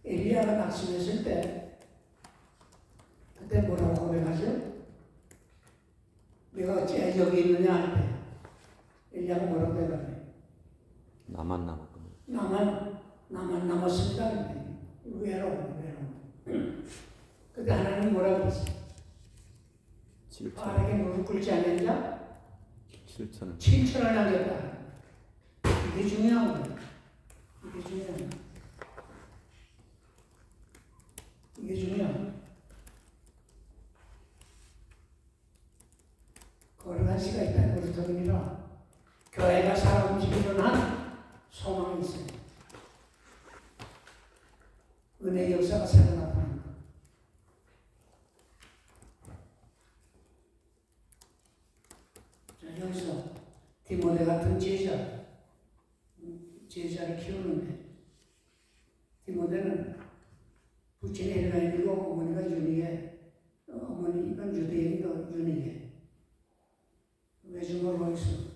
엘리야가 낙심했을 때 그때 뭐라고 고백하죠? 내가 어찌 여기 있느냐 할 때 엘리야가 뭐라고 대답해? 나만 남았군요. 나만 남았습니다. 외로움. 그때 하나님 뭐라고 그랬어요? 빠르게 무릎 꿇지 않는다? 7천. 7천을 남겼다. 이게 중요한 거야. 이게 중요한 거야. 이게 중요한 거야. 걸어갈 수가 있다는 그렇더니라. 교회가 살아 움직이는 한 소망이 있어요. 은혜 역사가 새로 나타나는 거. 자, 여기서 디모데 같은 제자를 키우는데, 디모데는 부친이 헬라인이고 어머니가 유니에, 어머니가 유대인이고 유니에 외중을 보였어.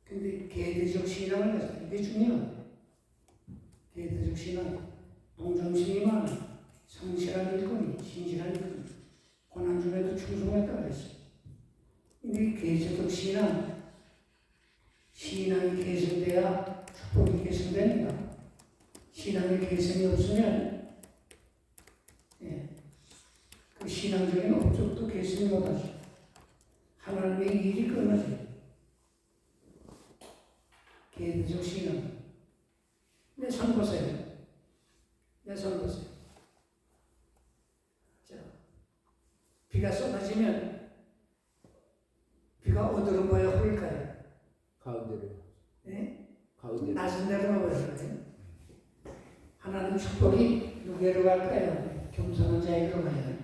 근데 계대적 신앙을 가졌다. 이게 중요해. 계대적 신앙, 동정심이 많아, 성실한 일꾼이, 신실한 일꾼이, 고난 중에도 충성했다 그랬어. 이 계대적 신앙이 개선돼야 축복이 개선됩니다. 신앙의 개선이 없으면 그 신앙적인 업적도 개선이 못하죠. 하나님의 일이 끊어져요. 계대적 신앙. 내 손 보세요. 내 손 보세요. 자, 비가 쏟아지면 비가 어디로 모여 흐를까요? 가운데로. 네? 가운데로. 낮은 데로 모여요. 하나님 축복이 누구로 갈까요? 겸손한 자에게로 가요.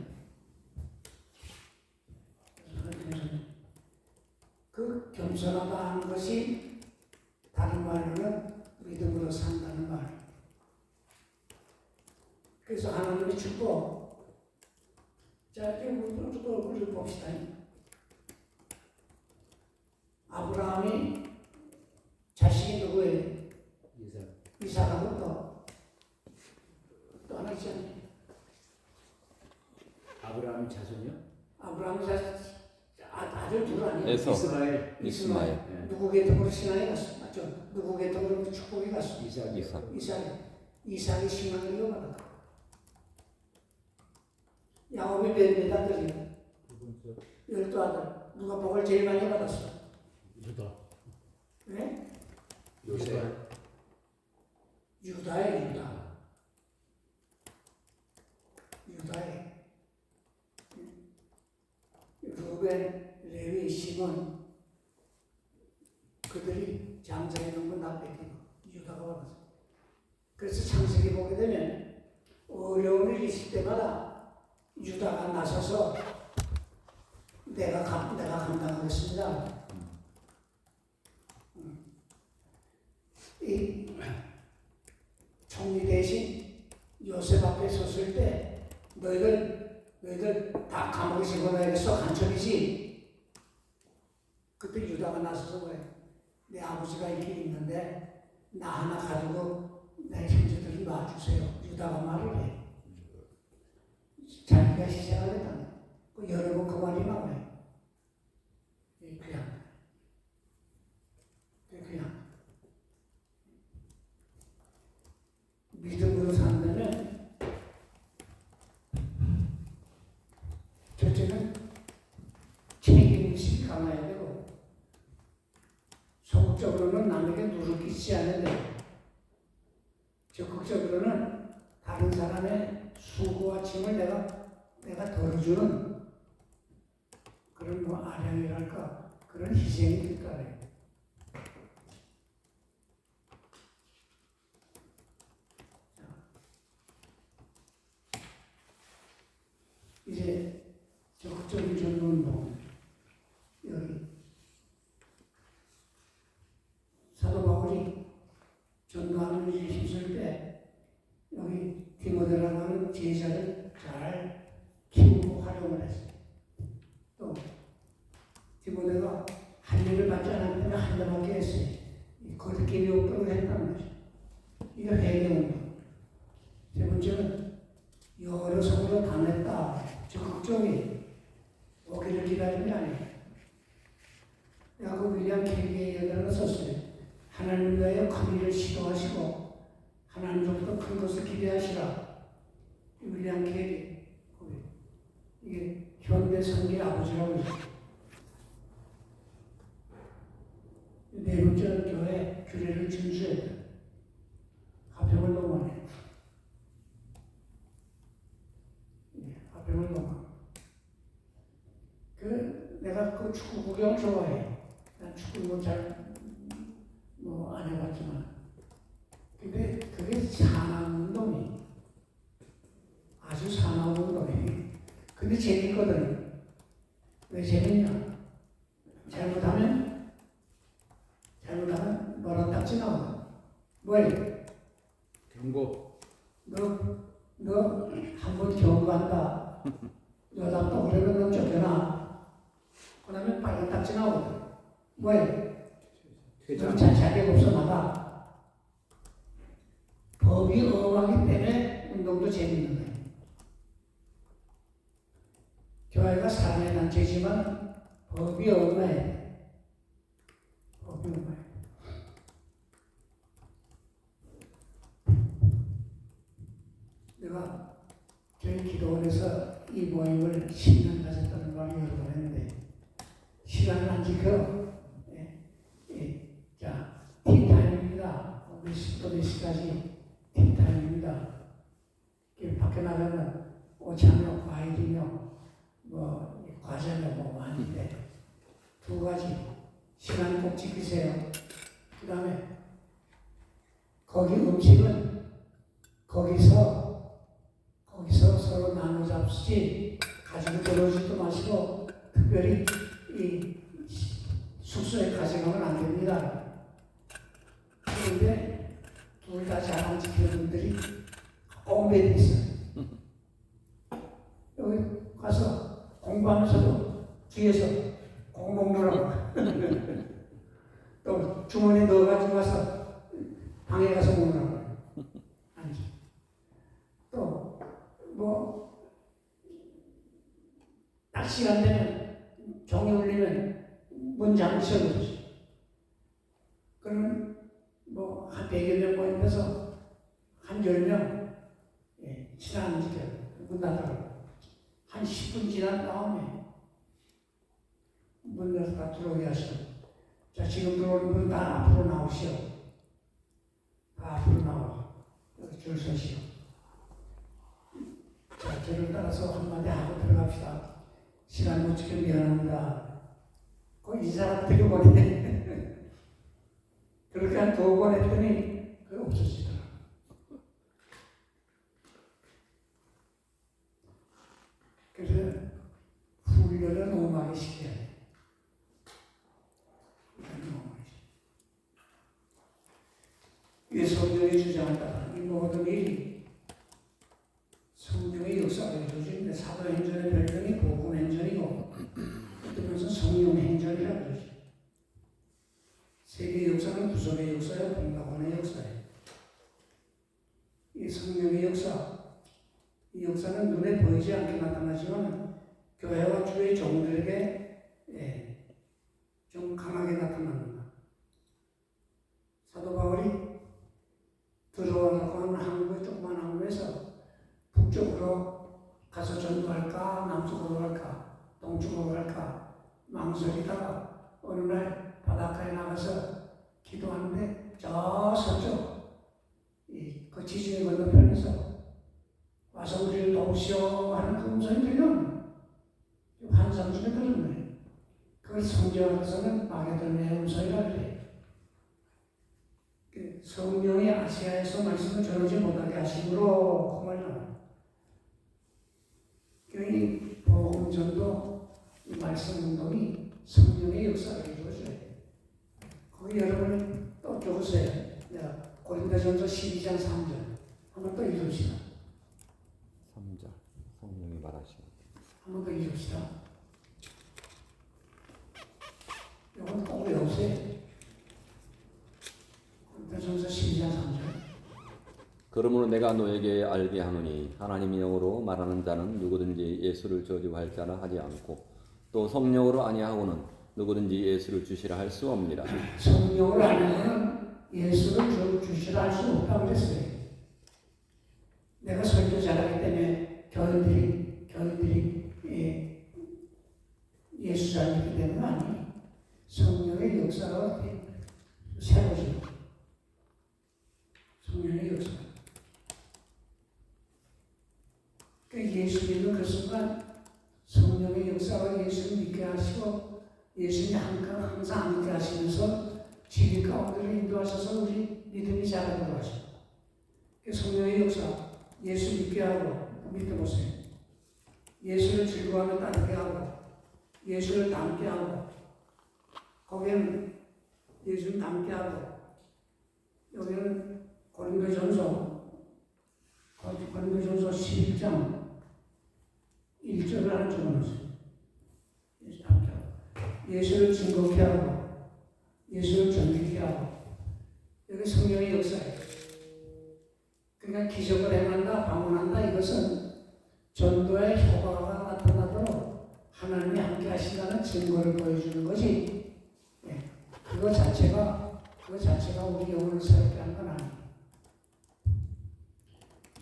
그 겸손하다 하는 것이 다른 말로는 믿음으로 산다는 말. 그래서 하나님의 축복. 자, 우리 봅시다. 아브라함이 자식이 누구예요? 이삭하고 또 하나 있잖아요. 아브라함의 자손이요? 아브라함 아들 둘 아니에요? 에서. 이스마엘. 네. 누구 계통으로 신앙이 갔어? 맞죠? 누구 계통으로 축복이 갔어? 이삭. 이삭이 신앙을 받았다. 야곱이 몇 아들이요? 12아들. 누가 복을 제일 많이 받았어? 유다. 네? 요셉. 유다의. 루벤, 레위, 시몬 그들이 장자의 농분 다 뺏기고 유다가 받았어. 그래서 창세기 보게 되면 어려운 일이 있을 때마다 유다가 나서서 내가 감당하겠습니다. 이 총리 대신 요셉 앞에 섰을 때 너희들 다 감옥에 집어넣어야겠어. 간첩이지. 그때 유다가 나서서 그래. 내 아버지가 이 길이 있는데 나 하나 가지고 내 형제들을 놔주세요. 유다가 말을 해. 자기가 희생하겠다는 그 여러 번 그 말이 나와요. 그냥 믿음으로 산다면 첫째는 책임의식이 강해야 되고 소극적으로는 남에게 누를 끼치지 않는데 적극적으로는 다른 사람의 수고와 짐을 내가 덜어주는 그런 아량이랄까 그런 희생이 필요해요. 이제 적극적인 전도운동 여기 사도 바울이 전도하는 일에 힘쓸 때 여기 디모데라고 하는 제자를 잘 키우고 활용을 했어요. 또 디모데가 한 일을 받지 않았기 때문에 한 대밖에 했어요. 거리끼리 없도록 했다는 거죠. 이거 회개운동. 세 번째는 여러 성으로 당했다. 적극적이 오기를 기다리는 게 아니에요. 내가 그 윌리엄 캐리의 여단을 썼어요. 하나님 나의 큰 일을 시도하시고 하나님으로부터 큰 것을 기대하시라. 윌리엄 캐리. 이게 현대 선교의 아버지라고 했어요. 네 번째는 교회 규례를 준수했다. 화평을 넘어야 돼. 화평을 넘어. 내가 그 축구 구경 좋아해. 난 축구는 안 해봤지만. 근데 그게 산악 운동이 아주 산악 운동이. 근데 재밌거든. 왜 재밌냐? 잘못하면 너랑 딱지 나와. 왜? 경고. 너 한 번 경고한다. 여당 또 그러면 너 쫓겨나. 그러면 빨간 딱지 나오거든. 왜? 너 자격 없어 나가. 법이 엄하기 때문에 운동도 재밌는 거야. 교회가 사람의 단체지만 법이 엄해. 법이 엄해. 내가 저희 기도원에서 이 모임을 10년 가졌다는 말을 여러 번 했는데 시간을 안 지켜. 자, 티타임입니다. 몇 시부터 몇 시까지 티타임입니다. 밖에 나가면 오차며 과일이며 과자며 많은데 두 가지 시간 꼭 지키세요. 그 다음에 거기 음식은 거기서 서로 나눠 잡수지 가지고 들어오지도 마시고 특별히 이 숙소에 가져가면 안 됩니다. 그런데 둘 다 잘 안 지키는 분들이 꽁배도 있어요. 여기 가서 공부하면서도 뒤에서 공 먹느라고 또 주머니에 넣어가지고 가서 방에 가서 먹느라고 앉아. 또 딱 시간 되면 종이 울리면 문 잠그셔 놓으시. 그러면 한 100여 명 모임에서 한 10명 시간 안 지켜요. 문 닫아요. 한 10분 지난 다음에 문 열어서 다 들어오게 하시오. 자, 지금 들어오는 분 다 앞으로 나오시오. 다 앞으로 나와. 여기 줄 서시오. 자, 저를 따라서 한마디 하고 들어갑시다. 시간 못 지켜 미안합니다. 이 사람 들여버리네. 그렇게 한 2번 했더니 그게 없어지더라. 그래서 훈련을 엄하게 시켜야 돼. 이 성경의 주장을 따라 이 모든 일이 성경의 역사가 이루어지는데 사도행전의 별명이 복음행전이고 어떤 것은 성령행전이라고 그러죠. 세계 역사는 구속의 역사요, 공각원의 역사예요. 이 성령의 역사, 이 역사는 눈에 보이지 않게 나타나지만 교회와 주의 종들에게 좀 강하게 나타납니다. 사도 바울이 들어와서 하는 한국의 조그만 항구에서 북쪽으로 가서 전도할까, 남쪽으로 갈까, 동쪽으로 갈까 망설이다가 어느 날 바닷가에 나가서 기도하는데 저 서쪽 그 지중해 건너편에서 와서 우리를 도우시오 하는 그 음성이 들려옵니다. 환상 중에 들은 거예요. 그걸 성경에서는 마게도냐의 음성이라고 해요. 성령이 아시아에서 말씀을 전하지 못하게 하심으로 그 말 나와요. 이 복음전도 이 말씀 운동이 성령의 역사를 이루어져요. 거기 여러분이 또 적으세요. 고린도전서 12장 3절 한번 또 읽읍시다. 3절 성령이 말하시오. 한번 더 읽읍시다. 이건 꼭 외우세요. 고린도전서 12장 3절. 그러므로 내가 너에게 알게 하노니 하나님의 영으로 말하는 자는 누구든지 예수를 저주할 자라 하지 않고 또 성령으로 아니하고는 누구든지 예수를 주시라 할 수 없느니라. 성령으로 아니하고는 예수를 주시라 할 수 없다고 그랬어요. 내가 설교 잘하기 때문에 교인들이 예수 잘 믿기 때문 아니에요. 성령의 역사가 새로워지고 성령의 역사. 그러니까 예수 믿는 그 순간 성령의 역사가 예수를 믿게 하시고 예수님이 항상 함께 하시면서 진리 가운데로 인도하셔서 우리 믿음이 자라도록 하시고 성령의 역사, 예수 믿게 하고 믿어보세요. 예수를 즐거워하며 따르게 하고 예수를 닮게 하고 거기에는 예수를 닮게 하고 여기는 고린도전서 11장 1절을 하나 적어놓으세요. 예수 닮게 하고 예수를 증거케 하고 예수를 전하게 하고 여기 성령의 역사예요. 그러니까 기적을 행한다, 방문한다 이것은 전도의 효과가 나타나도록 하나님이 함께 하신다는 증거를 보여주는 거지. 예. 그거 자체가 우리 영혼을 새롭게 하는 건 아니에요.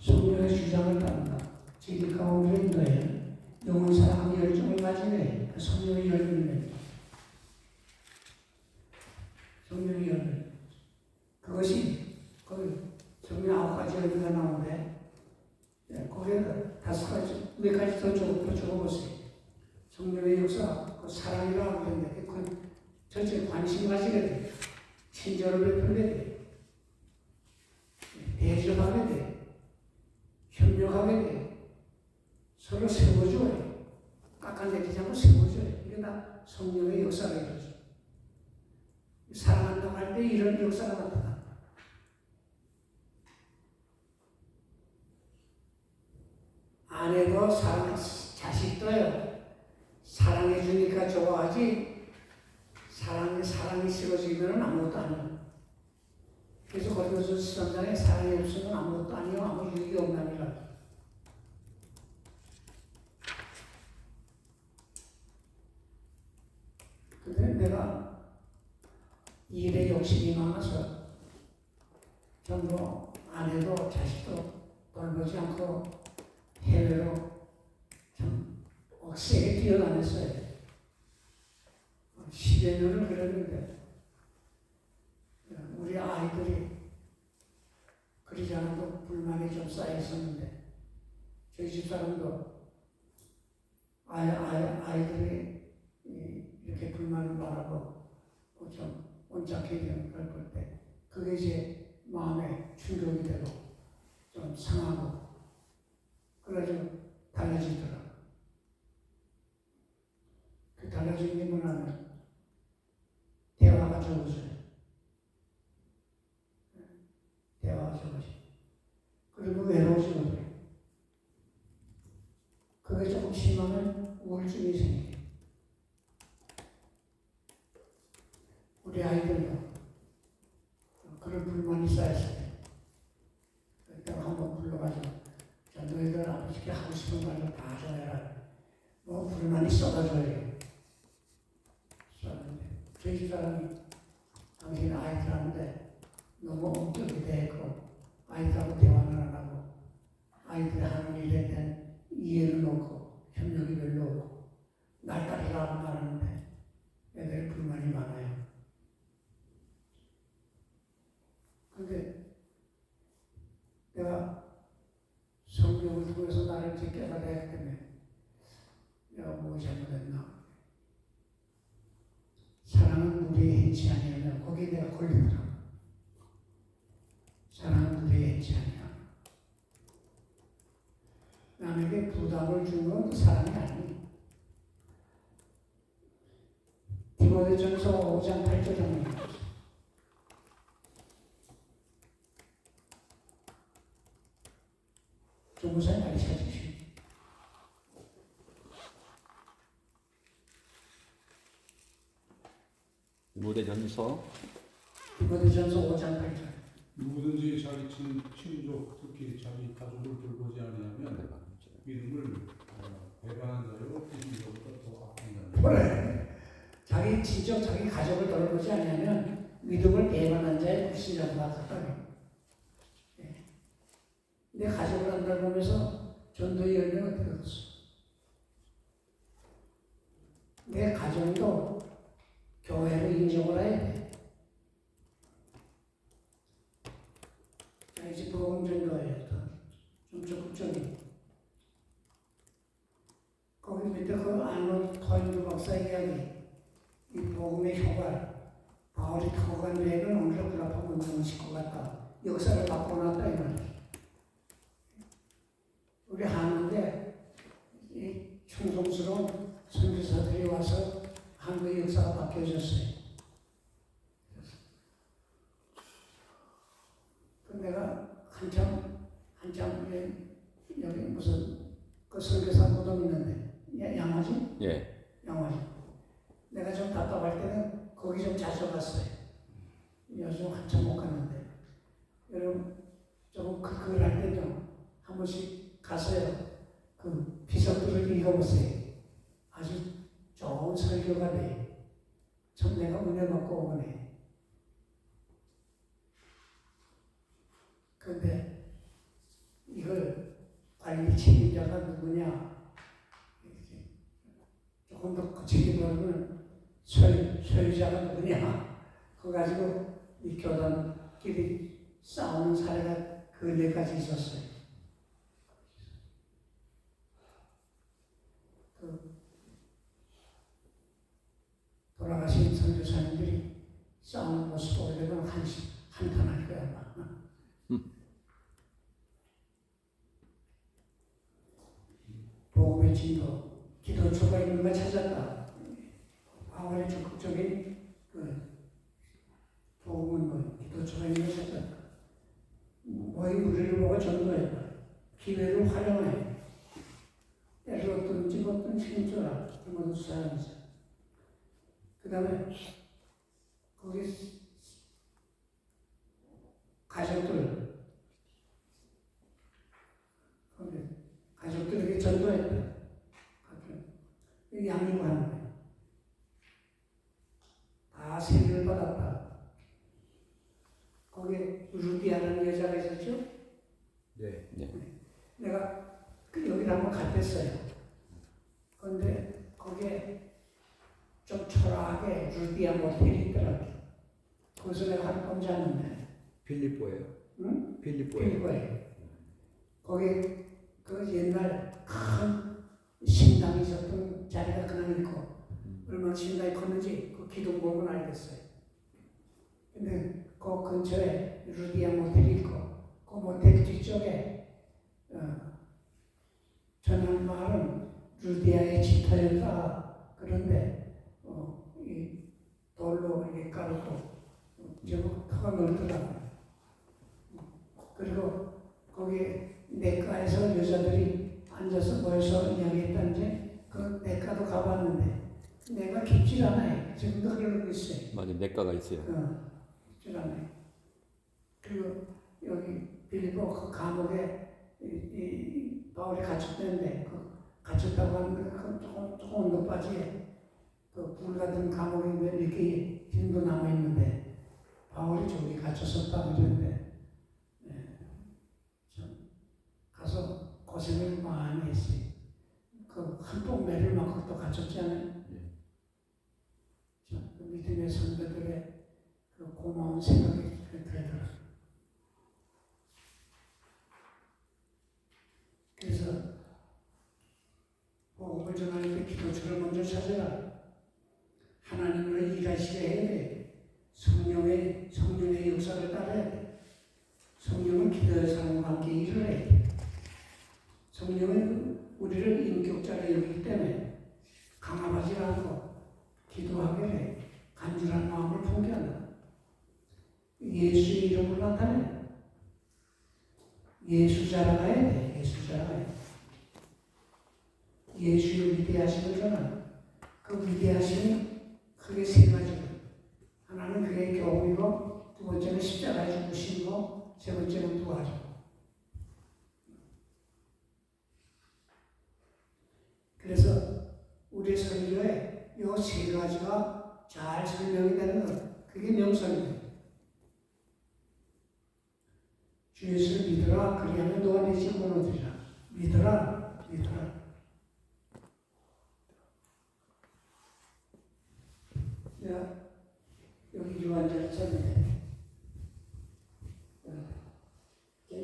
성령의 주장을 따른다. 진리 가운데 인도해 영혼 사랑의 열정을 가지네. 그 성령의 열매입니다. 성령의 열매. 그것이 거기 성령 9가지 열매가 나오는데 거기에 5가지, 4가지 더 적어보세요. 성령의 역사, 그 사랑이라고 하는데 그 전체 관심 가지게 돼. 친절을 베풀게 돼. 대접하게 돼. 협력하게 돼. 서로 세워줘요. 깎아내리지 않고 세워줘요. 이게 다 성령의 역사가 이루어져. 사랑한다고 할 때 이런 역사가 나타나. 아내도 자식도요. 사랑해 주니까 좋아하지. 사랑이 싫어지면 아무것도 아니에요. 그래서 고린도서 13장에 사랑이 없으면 아무것도 아니요. 아무 유익이 없나니라. 근데 내가 일에 욕심이 많아서 전부 아내도 자식도 돌보지 않고 해외로 참 세게 뛰어다녔어요. 10여 년을 그랬는데 우리 아이들이 그러지 않아도 불만이 좀 쌓였었는데 저희 집사람도 아이들이 이렇게 불만을 말하고 좀 온착해지는 걸 볼 때 그게 이제 마음에 충격이 되고 좀 상하고 그래가지고 달라지더라고요. 그 달라진 게 뭐냐면 대화가 적어져요. 대화가 적어져요. 그리고 외로워지거든요. 그게 조금 심하면 우울증이 생겨요. 우리 아이들도 그런 불만이 쌓였어요. 내가 한번 불러가지고 너희들 아버지께 하고 싶은 말로 다 줘야 뭐 불만이 쏟아져요. 쏟았는데 저희 집사람이 당신 아이들하는데 너무 엄격히 대했고 아이들하고 대화를 안 하고 아이들이 하는 일에 대한 이해를 없고 협력이 별로 없고 날 따르라고 말하는데 애들이 불만이 많아요. 근데 내가 성경을 통해서 나를 이제 깨달아야 하기 때문에 내가 뭐 잘못했나. 사랑은 우리의 행치 아니하면 거기에 내가 걸리더라고. 사랑은 우리의 행치 아니야. 남에게 부담을 준 건 사랑이 아니야. 디모데전서 5장 8절 정도. 조무사에 가르쳐 주시오. 디모데전서 5장 8절. 누구든지 자기 친족 특히 자기 가족을 돌보지 아니하면 믿음을 배반한 자요 불신자보다 더 악한다. 그래. 자기 친족, 자기 가족을 돌보지 아니하면 믿음을 배반한 자의 불신자보다 같다며. 내 가족을 안 돌보면서 전도의 열매가 어떻게 얻었어? 내 가정도 교회로 인정을 해야 돼. 자, 이제 복음 전도예요. 좀 적극적인. 거기 밑에 그 아노 토인드 박사 이야기, 이 복음의 효과, 바울이 타고 간 여행은 오늘의 불합하고 운동하실 것 같다. 역사를 바꿔놨다 이 말이야. 우리 한국에 이 충성스러운 선교사들이 와서 한국의 역사가 바뀌어졌어요. 그 내가 한참 여기 무슨 그 선교사 무덤 있는데 양화지? 예. 양화지. 내가 좀 답답할 때는 거기 좀 자주 갔어요. 요즘 한참 못 갔는데 여러분 조금 그걸 할 때 좀 한 번씩 가서요. 그 비석들을 읽어보세요. 아주 좋은 설교가 돼. 참 내가 은혜 받고 오네. 그런데 이걸 관리 책임자가 누구냐? 조금 더 구체적으로 말하면 소유자가 누구냐? 그거 가지고 이 교단끼리 싸우는 사례가 근래까지 있었어요. 돌아가신 선교사님들이 싸우는 모습 보게 되면 한탄할 거야 아마. 복음의 진도, 기도 초가 있는 걸 찾았다. 바울의 적극적인 그 복음은 기도 초가 있는 걸 찾았다. 모의 우리를 보고 전도했다. 기회를 활용해. 때를 얻든지 얻든 힘줘라. 이 모든 사람이죠. 그 다음에 거기 가족들에게 전도했다. 양육하는 거예요. 다 세례를 받았다. 거기에 루디아라는 여자가 있었죠? 네. 내가 여기 한번 갔댔어요. 그런데 거기에 좀 초라하게 루디아 모텔이 있더라고요. 거기서 내가 한 번 잤는데. 필리포예요. 응? 필리포예요. 필리포예요. 거기 그 옛날 큰 신당이 있었던 자리가 그냥 있고 얼마나 신당이 컸는지 그 기둥 보면 알겠어요. 근데 그 근처에 루디아 모텔이 있고 그 모텔 뒤쪽에 전한 마을은 루디아의 집터였다. 그런데 이 돌로 이렇게 깔고 제법 터가 넓더라고요. 그리고 거기 내과에서 여자들이 앉아서 모여서 이야기했다는데 그 내과도 가봤는데 내가 깊질 않아요. 지금도 흐르고 있어요. 맞아, 내과가 있어요. 깊질 않아요. 그리고 여기 빌리보 그 감옥에 이 바울이 갇혔는데 그 갇혔다고 하는 그 조금 언덕바지에 그 불 같은 감옥에 몇 개 힘도 남아 있는데 바울이 저기 갇혔었다고 그러는데 가서 고생을 많이 했어요. 그 한복 매를 맞고 또 갇혔잖아요. 그 믿음의 선배들의 그 고마운 생각이 들더라고요. 그래서 복음을 전할 때 기도처를 먼저 찾아라. 하나님으로 일하시게 해야 돼. 성령의 역사를 따라야 돼. 성령은 기도의 사람과 함께 일을 해야 돼. 성령은 우리를 인격자로 여기기 때문에 강압하지 않고 기도하게 해. 간절한 마음을 포기한다. 예수의 이름을 나타내. 예수 자랑해야 돼. 예수 자랑해야 돼. 예수의 위대하심을 전하는 그 위대하심이 크게 세 가지로 하나는 그의 교훈이고 두 번째는 십자가에 죽으심이고 세 번째는 부활이고 그래서 우리 설교에 이 세 가지가 잘 설명이 되는 것 그게 명성입니다. 주 예수를 믿으라 그리하면 너와 네 집을 얻으리라. 믿으라. 내가 여기 유한자를 썼는데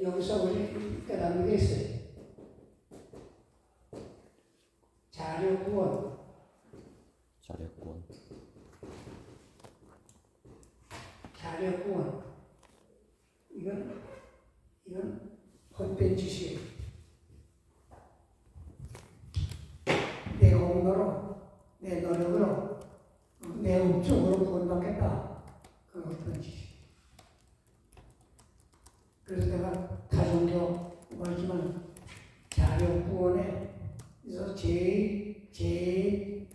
여기서 우리 깨닫는 게 있어요. 자료구원, 자력권. 자료구원. 이건 헛된 짓이에요. 내 공로로, 내 노력으로, 내 업적으로 구원받겠다. 그건 헛된 짓이에요. 그래서 내가 다종교 말지만 자료구원에서 제일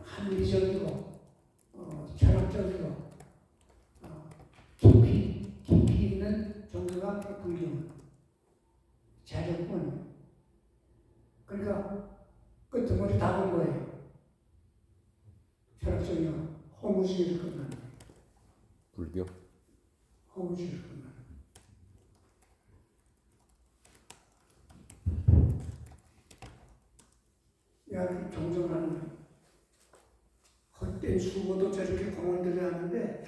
합리적이고 철학적이고 깊이 있는 종교가 불교는 자료구원. 그러니까 끝머리 다 본 거예요. 철학적이고 허무주의를 끝나는 불교. 허무주의를 끝나는. 야, 종종 하는 거예요. 헛된 수고도 저렇게 공을 들여야 하는데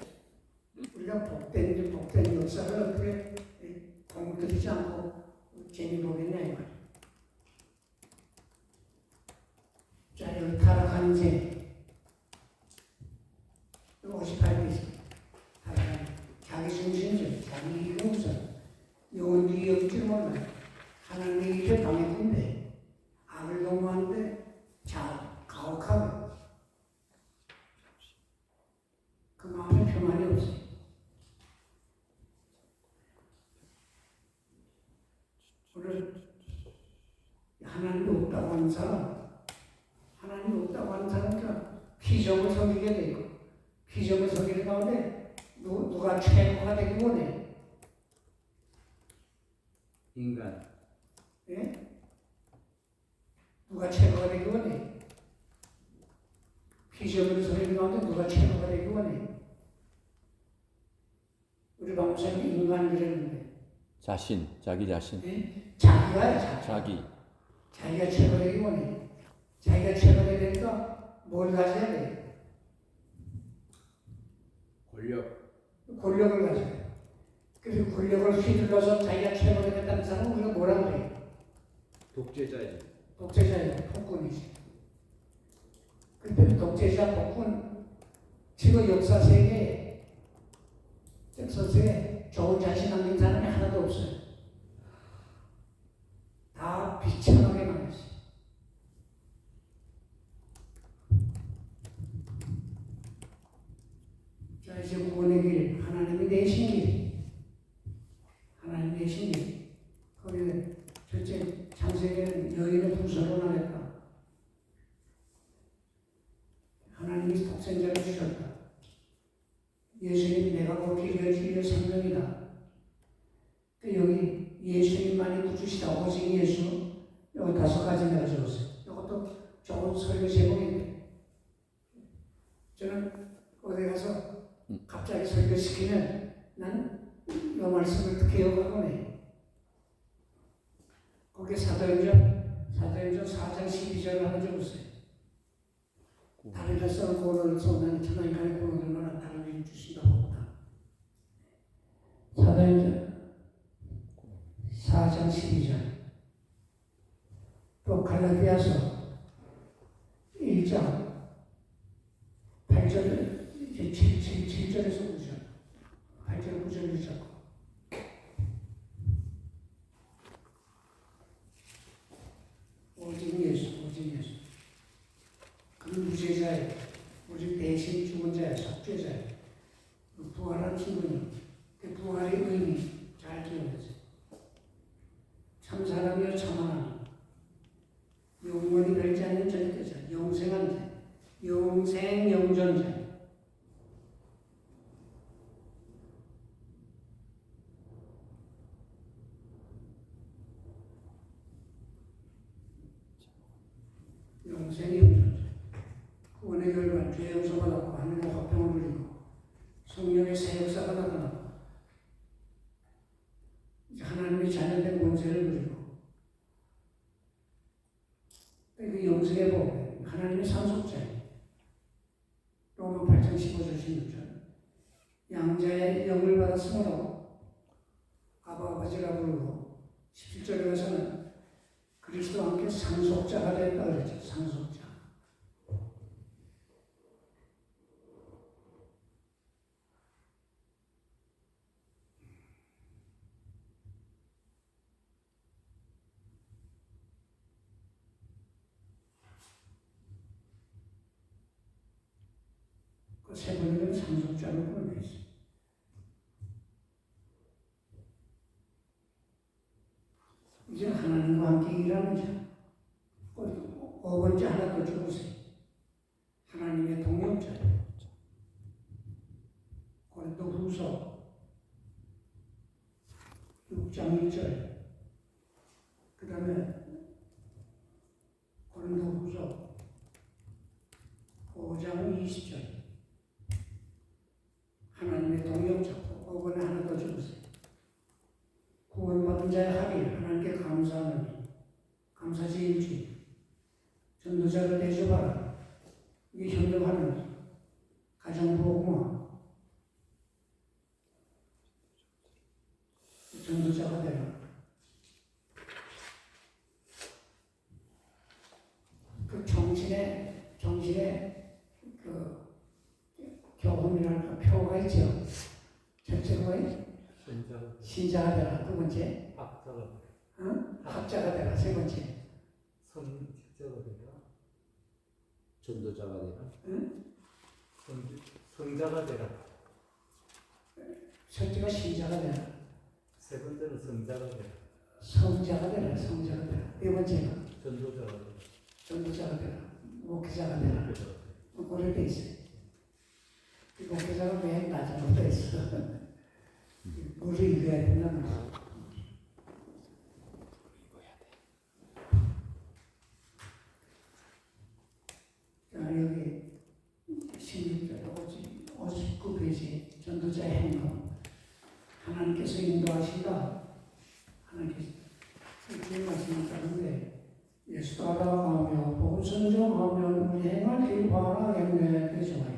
우리가 복된 역사를 어떻게 공을 들이지 않고 재미 보겠냐 이 말이에요. 자, 여기 타락한 인생 58대 있습니다. 타락한 자기 중심적, 자기 이익 우선, 영혼 뒤에 없지 몰라요. 하나님의 일에 방해꾼데 악을 도모하는데 가혹하고 그 마음에 평안이 없어요. 오늘 하나님이 없다고 하는 사람, 하나님이 없다고 하는 사람은 피정을 섬기게 되고, 피정을 섬기는 가운데 누가 최고가 되기 원해? 인간. 예? 누가 최고가 되기 원해? 피정을 섬기는 가운데 누가 최고가 되기 원해? 우리 박목사님이 인간이랬는데 자신, 자기 자신. 예? 자기가 자기. 자기가 최고되기 원해. 자기가 최고되게 되니까 뭘 가져야 돼? 권력을 가져야 돼. 그래서 권력을 휘둘러서 자기가 최고되겠다는 사람은 우리가 뭐라 그래? 독재자지. 독재자예요. 폭군이지. 그때 독재자, 폭군, 지금 역사 세계에 좋은 자신 남긴 사람이 하나도 없어요. 다 비참하게 망했어요. 자, 이제 구원의 길, 하나님이 내신 길, 하나님 내신 길. 거기에 첫째 창세기는 여인의 부서로 나겠다. 하나님이 독생자를 주셨다. 예수님이 내가 곧 길이요 진리요 생명이다. 여기 예수님만이 구주시다. 오직 예수. 여기 5가지 내가 적었어요. 이것도 좋은 설교 제목인데 저는 어디 가서 갑자기 설교시키면 난 이 말씀을 기억하곤 해. 거기 사도행전 4장 12절을 하나 적었어요. 다른 데서 고난을 쏟는 천하인간의 고난을 다른 일을 주신다고 없다. 사도행전 4장 12절. 또 갈라디아서 1장 8절, 7절에서 9절. 8절, 9절을 잡고. 오직 예수, 오직 예수. 그는 무죄자예요. 오직 대신 죽은 자예요. 속죄자예요. 부활한 친구는 그 부활의 의미 잘 기억하세요. 참 사람이요 참 하나님. 영원히 멸지 않는 절대자, 영생한 자, 영생 영존자. 영생이 영존자. 구원의 결과는 죄 용서가 받고 하늘의 화평을 누리고 성령의 새 역사가 나타나고 하나님의 자녀된 권세를 누리고 그 영생의 복, 하나님의 상속자예요. 8장 15절 16절 양자의 영을 받았으므로 아버지라 부르고 17절에 가서는 그리스도와 함께 상속자가 됐다 그랬죠. 상속자. 그 세 번째는 상속자로 부르고 있어요. 이제 하나님과 함께 일하는 자. 5번째 하나 더 적으세요. 하나님의 동역자예요. 고린도후서 6장 1절. 그 다음에 고린도후서 5장 20절. 하나님의 동역자. 5번에 하나 더 적으세요. 구원받은 자의 합의, 하나님께 감사하는 일, 감사지 일주일, 전도자를 대접하라, 이게 협력하는 일, 가정보호구마, 전도자가 되라. 그 정신의 그 교훈이랄까 표가 있죠. 첫째가 신자가 되라. 두 번째 학자가 되라. 세 번째 성직자가 되라. 전도자가 되라. 성자가 되라. 첫째가 신자가 되라. 세 번째는 성자가 되라. 성자가 되라. 성자가 되라. 네 번째가 전도자가 되라. 전도자가 되라. 목회자가 되라. 그렇게 돼 있어요. 목회자가 맨 나중에 돼 있어. 물을 읽어야 된다는 거. 자, 여기 16절 59페이지 전도자의 행동. 하나님께서 인도하시다. 하나님께서 이렇게 말씀하셨는데 예수 따라가며 복음 순종하며 우리 행할 길 바라겠네. 그게 좋아요.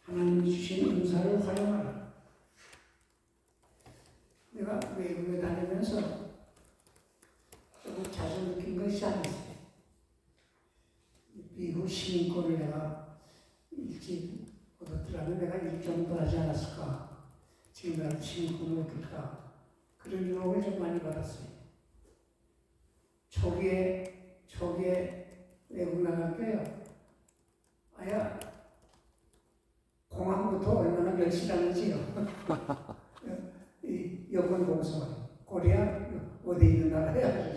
하나님이 주신 은사를 활용하라. 내가 외국에 다니면서 조금 자주 느낀 것이 아니었어요. 미국 시민권을 내가 일찍 얻었더라면 내가 일 좀 더 하지 않았을까. 지금 나도 시민권을 얻을까. 그런 유혹을 좀 많이 받았어요. 초기에 외국 나갈게요. 아야, 공항부터 얼마나 멸시당하지요. 이 여권 공소가 코리아 어디 있는 나라야.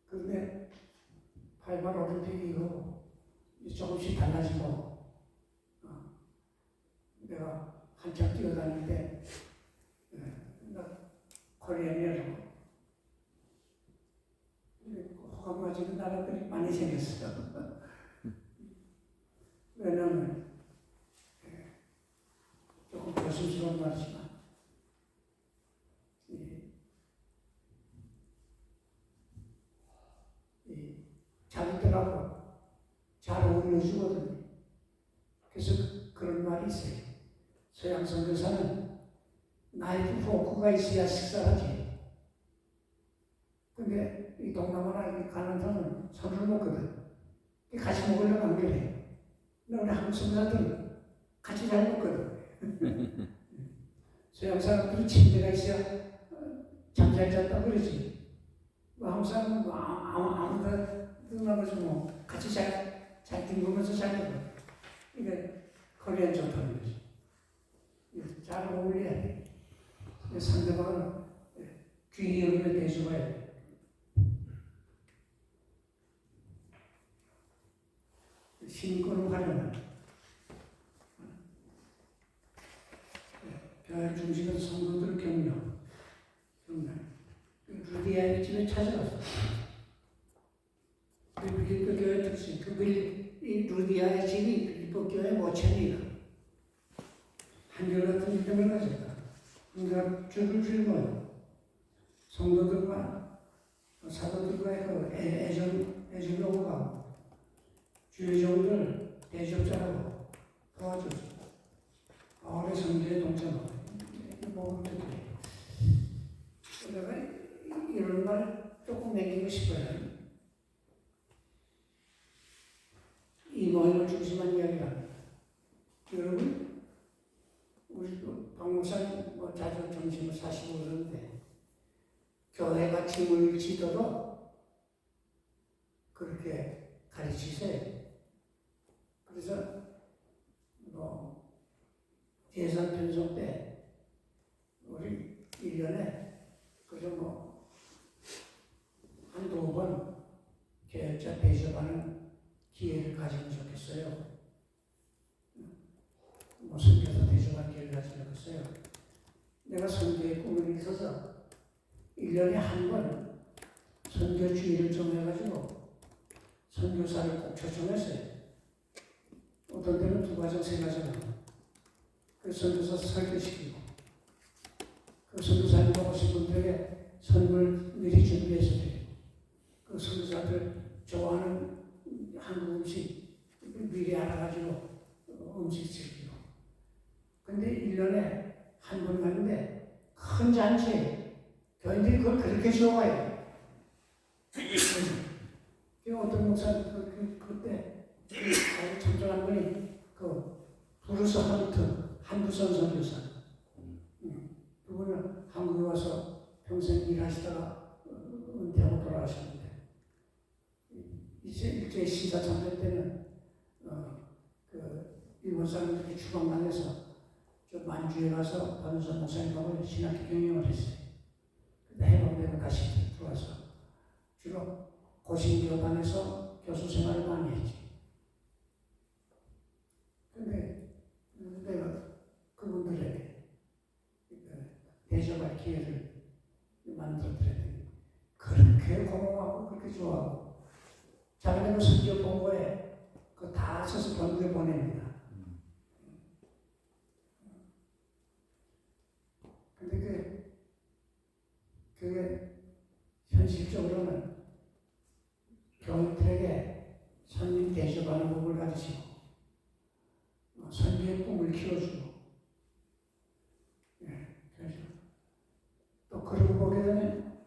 그런데 8만 올림픽 이후 조금씩 달라지고 내가 한참 뛰어다닐 때 코리아니라고 호감 가지는 나라들이 많이 생겼어요. 왜냐하면 조금 조심스러운 말이지만 자기들하고 잘 어울려주거든요. 그래서 그런 말이 있어요. 서양 선교사는 나이프 포크가 있어야 식사하지. 근데 이 동남아나 가는 사람은 손을 먹거든. 같이 먹으려고 안 그래. 근데 우리 한국 선교사들은 같이 잘 먹거든. 서양 사람들은 침대가 있어야 잠잘 잤다 그러지. 뭐 한국 사람은 뭐 아무나 등나가서 뭐 같이 잘 뒹구면서 잘 거든. 이게 코리안 좋다는 거지. 잘 어울려야 돼. 상대방은 귀히 여기면 대줘야 돼. 신권을 활용하는 교회 중심에서 성도들을 격려. 루디아의 집에 찾아갔어. 빌립보 교회 특징. 이 루디아의 집이 빌립보 교회 모천이다. 한결같은 믿음을 가졌다. 그러니까 줄을 즐거워요. 성도들과 사도들과의 그 애정이 오고 가고 주의종들 대접자라고 도와줬어. 아울의 성질에 동참하고 뭐 어떻게 내가 이런 말 조금 남기고 싶어요. 이 모임을 중심한 이야기랍니다. 여러분, 우리 박 목사님 뭐 자주 점심을 사시고 그러는데 교회가 짐을 지도록 그렇게 가르치세요. 그래서 뭐 예산 편성 때 우리 1년에 그저 뭐 한두 번 계획자 배접하는 기회를 가지면 좋겠어요. 뭐 선교사 대접할 기회를 가지면 좋겠어요. 내가 선교의 꿈을 있어서 1년에 한 번 선교 주의를 정해가지고 선교사를 꼭 초청했어요. 어떤 때는 2가정, 3가정 그 선교사 설교시키고 그 선교사님 오신 분들에게 선물 미리 준비해서 드리고 그 선교사들 좋아하는 한국 음식 미리 알아가지고 음식 즐기고 근데 1년에 한 번 가는데 큰 잔치 교인들이 그걸 그렇게 좋아해요. 어떤 목사님 그때 아주 참조한 분이 그 브루스 헌트 한부선 선교사 그분은 한국에 와서 평생 일하시다가 은퇴하고 돌아가셨는데 이제 일제 시사 참전 때는 그 일본 사람들이 추방당해서 저 만주에 가서 변호사 목사님하고 신학교 경영을 했어요. 근데 해방되고 다시 들어와서 주로 고신교반에서 교수 생활을 많이 했지. 근데 내가 그분들에게 대접할 기회를 만들어드려야 돼. 그렇게 고마워하고 그렇게 좋아하고 자기네가 선교 본거에 그거 다 써서 번국에 보냅니다. 근데 그게 현실적으로는 교인들에게 선민 대접하는 법을 가르치고 선교의 꿈을 키워주고 그래서 또 그러고 보게 되면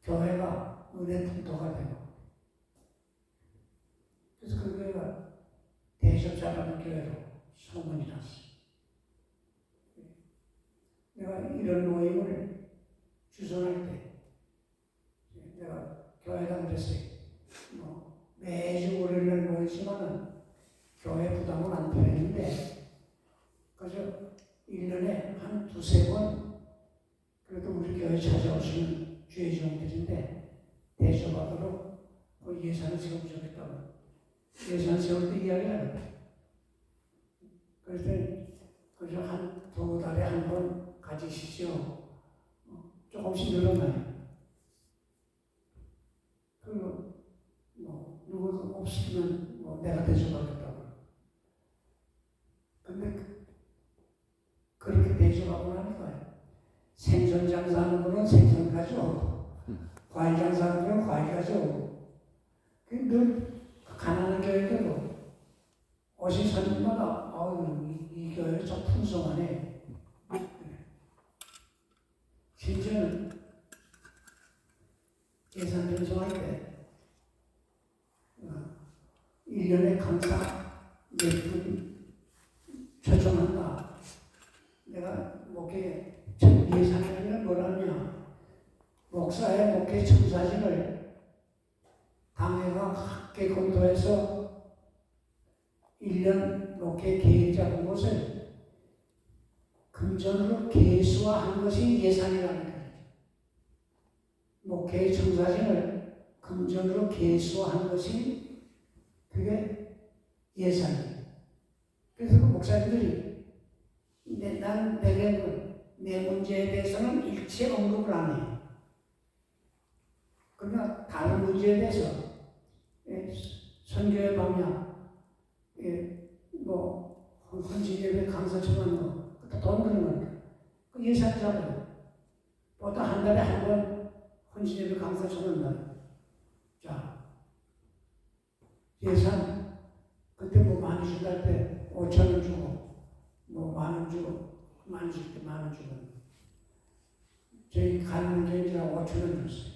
교회가 은혜 풍토가 되고 그래서 그 교회가 대접 잘하는 교회로 소문이 났어요. 내가 이런 모임을 주선할 때 내가 교회가 그랬어요. 매주 월요일날 모이지만은 교회 부담은 안 되는데 그래서 1년에 한 2-3번 그래도 우리 교회 찾아오시는 주의종들인데 대접하도록 그 예산을 세우셨다고 예산 세울 때 이야기를 해요. 그래서 그래서 한 2달에 한 번 가지시죠. 조금씩 늘어나요. 그리고 누구 없으면 내가 대접하겠다고. 근데 그렇게 대접하고 나니까 생선 장사하는 분은 생선 가져오고 과일 장사하는 분은 과일 가져오고 늘 가난한 교회들도 오신 손님마다 이 교회 좀 풍성하네. 심지어는 예산 편성할 때 1년에 강사 몇 분 초청한다. 내가 목회 예산을 뭐라냐. 목사의 목회 청사진을 당회가 함께 검토해서 1년 목회 계획자 본 것을 금전으로 계수화한 것이 예산이라는 거예요. 목회 청사진을 금전으로 계수화한 것이 그게 예산이에요. 그래서 그 목사님들이 내 문제에 대해서는 일체 언급을 안 해요. 그러나 다른 문제에 대해서 선교의 방향, 헌신예배 강사 청하는 거 돈 드는 거니까 그 예산 잡아요. 보통 한 달에 한 번 헌신예배 강사 청한다. 자, 예산 그때 뭐 많이 준다 할 때 5,000원 주고 뭐 10,000원 주고 많이 줄 때 10,000원 주고 저희 가는 게 이제 5,000원 줬어요.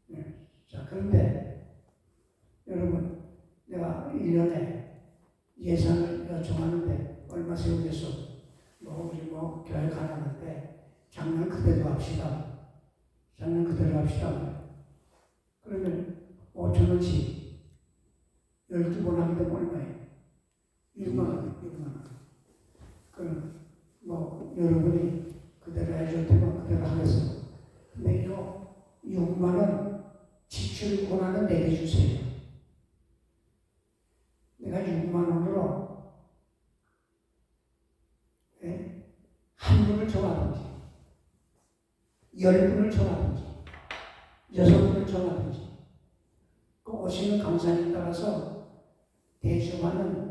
네. 자 그런데 여러분 내가 1년에 예산을 요청하는데 얼마 세우겠어? 뭐 우리 뭐 교회 가는데 작년 그대로 합시다. 작년 그대로 합시다. 그러면 5,000원씩 12번 하게 되면 얼마예요? 6만 원, 6만 원. 그럼 뭐 여러분이 그대로 해줄 테면 그대로 하겠어. 근데 요 6만 원 지출 권한은 내게 주세요. 내가 6만 원으로 한 분을 정하든지 10분을 정하든지 6분을 정하든지 그 오시는 강사님에 따라서 대접하는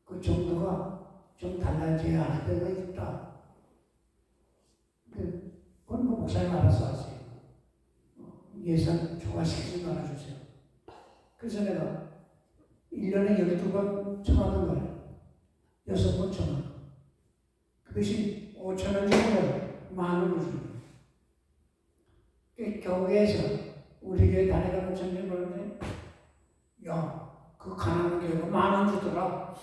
그 정도가 좀 달라져야 할 때가 있다. 그건 뭐 목사님 알아서 하세요. 예산 초과시키지 말아주세요. 그래서 내가 1년에 12번 청하는 거예요. 6번 청하. 그 대신 5,000원 주고 10,000원을 줍니다. 교회에서 우리 교회 다니가 목사님 그러는데 야, 그 가난한 교회가 10,000원 주더라.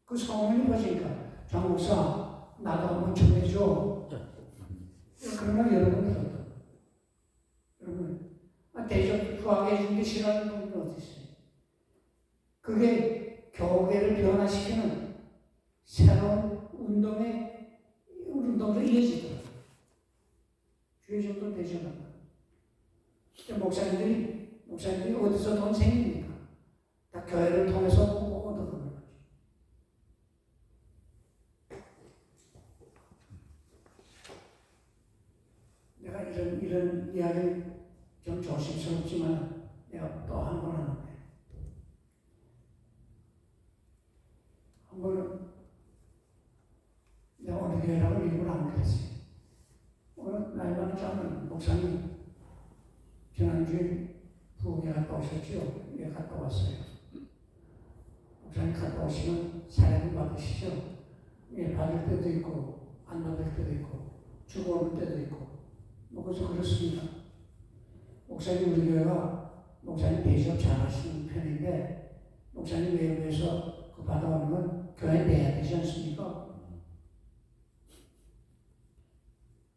그 소문이 퍼지니까 장 목사 나도 한번 전해줘. 그러면 여러분 들었다. 여러분 대접 후하게 해주는 게 싫어하는 분이 어디 있어요? 그게 교회를 변화시키는 새로운 운동으로 이어지더라고요. 주의 정도 대접한다. 목사님들이 어디서 돈 생깁니까? 다 교회를 통해서 얻어가는 거죠. 내가 이런 이야기를 좀 조심스럽지만 내가 또 한 번 하는데 한 번은 내가 어느 교회라고 이름을 안 그랬어요. 오늘 나이 많은 장은 목사님 지난주에 부엌에 갔다 오셨죠? 예, 갔다 왔어요. 목사님 갔다 오시면 사례를 받으시죠? 예, 받을 때도 있고 안 받을 때도 있고 주고 오는 때도 있고 뭐 그래서 그렇습니다. 목사님 우리 교회가 목사님 대접 잘하시는 편인데 목사님 외부에서 그 받아오는 건 교회 내야 되지 않습니까?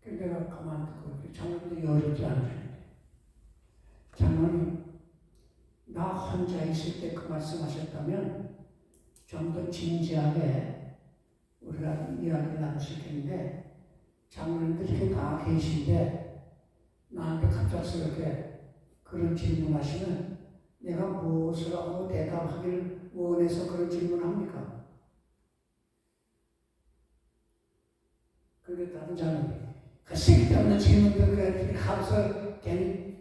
그래서 내가 가만히 듣고 장로님도 어렵지 않으셨는데 장로님 나 혼자 있을 때 그 말씀하셨다면 좀 더 진지하게 우리가 이야기를 나눌 수 있겠는데 장로님들 이렇게 다 계신데 나한테 갑작스럽게 그런 질문하시면 내가 무엇을 하고 대답하기를 원해서 그런 질문합니까? 그게 다른 장로님 그 쓸데없는 질문들 그렇게 하면서 괜히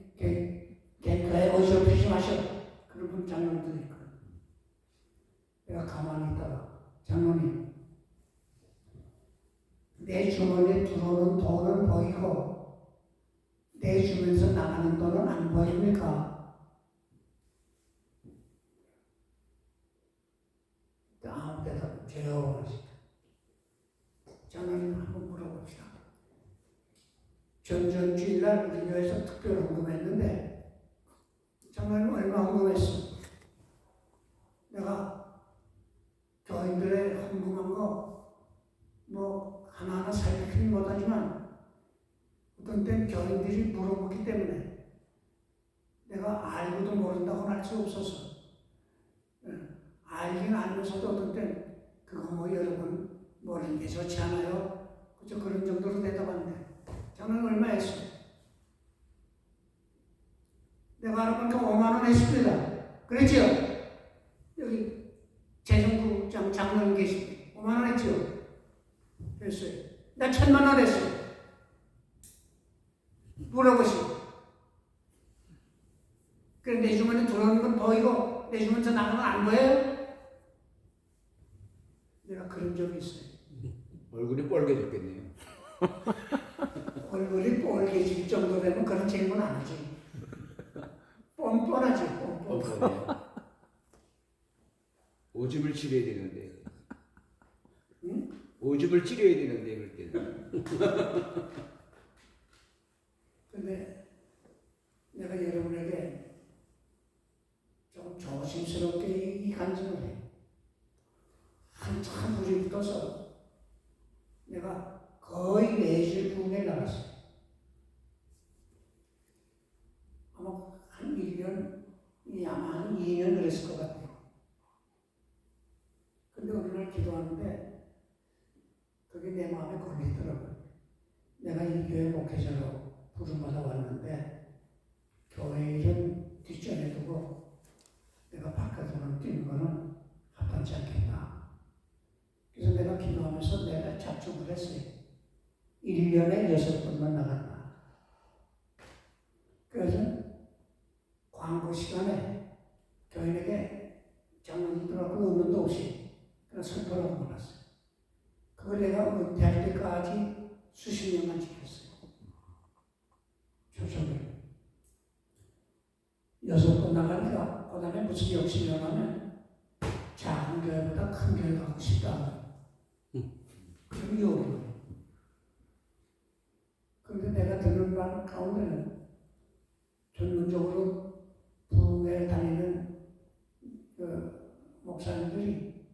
교회 어지럽히지 마셔. 그런 분 장로님들이 있거든. 내가 가만히 있다가 장로님 내 주머니에 들어오는 돈은 보이고 내 주면서 나가는 돈은 안 보입니까? 아무 대답 조용하시다. 장로님 한번 물어봅시다. 전주일날 우리 교회에서 특별 헌금했는데 장로님 얼마 헌금했어? 내가 교인들의 헌금한 거 뭐 하나하나 살피긴 못하지만 어떤 땐 교인들이 물어보기 때문에 내가 알고도 모른다고는 할 수 없어서 알긴 알면서도 어떤 땐 그거 뭐 여러분 모르는 게 좋지 않아요? 그저 그런 정도로 대답하는데 저는 얼마 했어? 내가 알아보니까 5,000원 했습니다. 그랬죠? 여기 재정국장 장로님 계시고 5,000원 했죠? 했어요. 나 1,000,000원 했어요. 물어보시고. 그래 내 주머니 들어오는 건 보이고 내 주머니에서 나가는 건 안 보여요? 내가 그런 적이 있어요. 얼굴이 뻘개졌겠네요. 얼굴이 뻘개질 정도 되면 그런 질문 안 하지. 뻔뻔하지, 뻔뻔. 뻔뻔해요. 오줌을 지려야 되는데. 응? 오줌을 찌려야 되는데 그럴 때는. 근데 내가 여러분에게 좀 조심스럽게 이 간증을 해. 한참 불이 붙어서 내가 거의 매일 부흥에 나갔어요. 아마 한 1년, 아마 한 2년 그랬을 것 같아요. 근데 어느 날 기도하는데 그게 내 마음에 걸리더라고요. 내가 이 교회 목회자로 부름받아 왔는데 교회 일은 뒷전에 두고 내가 바깥으로 뛰는 거는 합당치 않겠다. 그래서 내가 기도하면서 내가 작정을 했어요. 1년에 6번만 나간다. 그래서 광고 시간에 교인에게 장로님들하고 의문도 없이 그냥 선포라고 몰랐어요. 그걸 내가 은퇴할 때까지 수십 년간 지켰어요. 초청을. 6번 나가니까 그 다음에 무슨 욕심이 나면 작은 교회보다 큰 교회 가고 싶다. 그런 욕이. 그런데 내가 듣는 말 가운데는 전문적으로 부흥회 다니는 그 목사님들이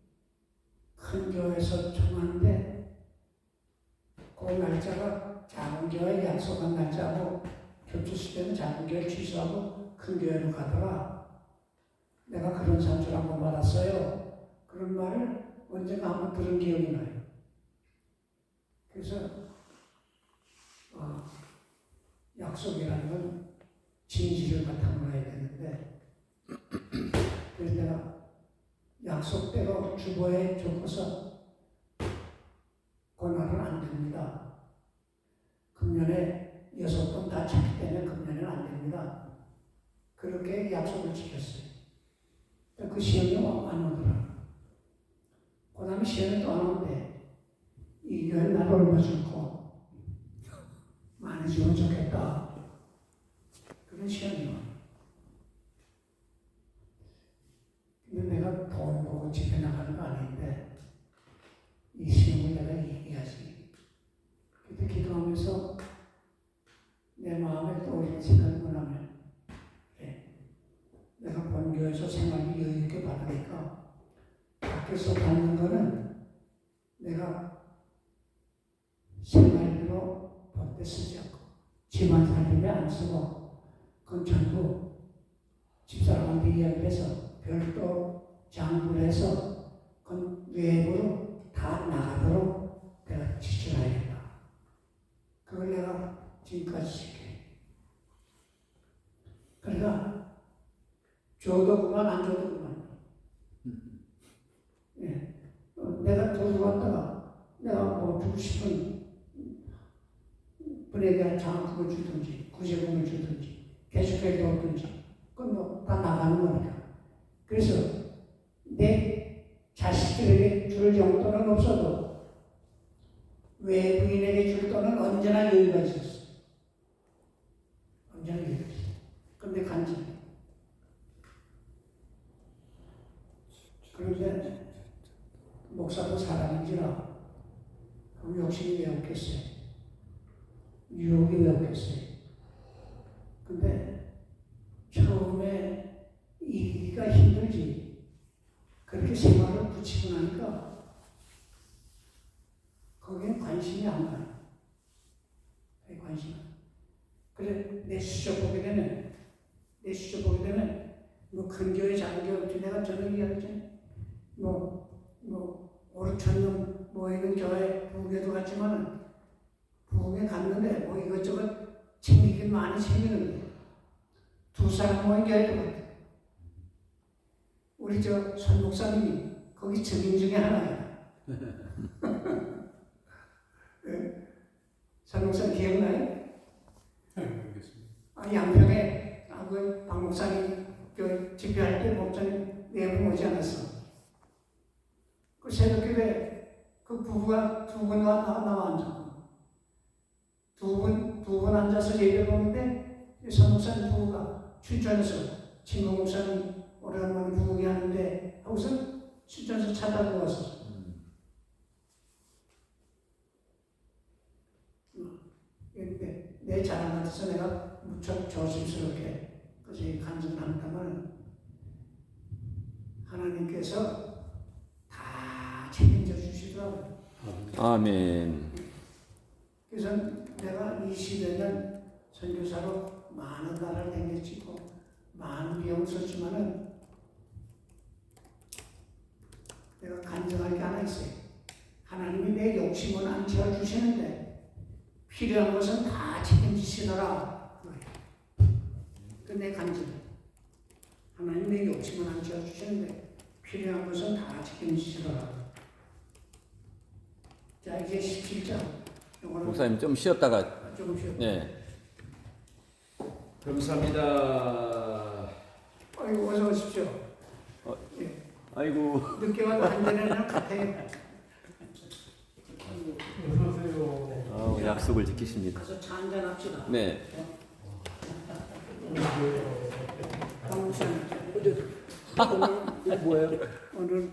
큰 교회에서 청하는데 그 날짜가 작은 교회 약속한 날짜하고 교추수 때는 작은 교회 취소하고 큰 교회로 가더라. 내가 그런 상처를 한번 받았어요. 그런 말을 언젠가 한번 들은 기억이 나요. 그래서 약속이라는 건 진실을 바탕으로 해야 되는데 그래서 내가 약속대로 주보에 적어서 권한은 안 됩니다. 금년에 6번 다 찼기 때문에 금년에는 안 됩니다. 그렇게 약속을 지켰어요. 그 시험이 안 오더라. 그 다음에 시험이 또 안 오는데 이 교회 나를 얼마 줄고 많이 주면 좋겠다. 그런 시험이 와. 근데 내가 돈 보고 집에 나가는 거 아닌데 이 시험을 내가 이기야지. 그때 기도하면서 내 마음에 떠오르는 생각이 뭐냐면 내가 본교에서 생활이 여유있게 받으니까 밖에서 받는 거는 내가 생활비로 번대 쓰지 않고 집안 살림에 안 쓰고 그건 전부 집사람한테 이야기를 해서 별도 장부를 해서 그건 외부로 다 나가도록 내가 지출해야겠다. 그걸 내가 지금까지 지켜. 그러니까 줘도 그만 안 줘도 그만. 예. 내가 돈을 갖다가 내가 뭐 주고 싶은 분에 대한 장학금을 주든지 구제금을 주든지 계속해서 얻든지 그건 뭐 다 나가는 거니까. 그래서 내 자식들에게 줄 용돈은 없어도 외부인에게 줄 돈은 언제나 여유가 있었어. 언제나 여유가 있어. 근데 간지. 그런데 목사도 사람인지라 그럼 욕심이 왜 없겠어요? 유혹이 왜 없겠어요? 근데 처음에 이기기가 힘들지. 그렇게 생활을 붙이고 나니까 거기에 관심이 안 가요. 거기에 관심이 안 가요. 그래 내 수저 보게 되면 뭐 근교에 작은 교회 내가 저녁 이야기했잖아요. 오르천년 모이는 교회 부흥회도 갔지만 부흥회 갔는데 뭐 이것저것 챙기긴 많이 챙기는데 두 사람 모인 교회도 갔대. 우리 손 목사님이 거기 증인 중에 하나야. 네? 손 목사님 기억나요? 네, 알겠습니다. 양평에 그 박 목사님 집회할 때 목사님 내부 오지 않았어. 그 새벽에 그 부부가 두 분 나와 앉았고 두 분 앉아서 예배 보는데 선 목사님 부부가 출전해서 친구 목사님 오래간만에 부흥회 하는데 하고서 출전해서 차 타고 와서 내 자랑 같아서 내가 무척 조심스럽게 그것이 간증을 합니다만 하나님께서 다 책임져 주시더라고요. 아멘. 그래서 내가 20여 년 선교사로 많은 나라를 댕겼지고 많은 비용을 썼지만은 내가 간증할 게 하나 있어요. 하나님이 내 욕심은 안 채워주시는데 필요한 것은 다 책임지시더라. 내 간증. 하나님 내 욕심은 안 채워주시는데 필요한 것은 다 책임지시더라. 자, 이제 17장. 목사님 좀 쉬었다가 조금 쉬어. 네. 감사합니다. 아이고, 어서 오십시오. 예. 아이고. 늦게 와도 한 잔에는 같아요. 어서오세요. 약속을 지키십니다. 가서 차 한잔 합시다. 네. 강목사님. 이거 뭐예요? 오늘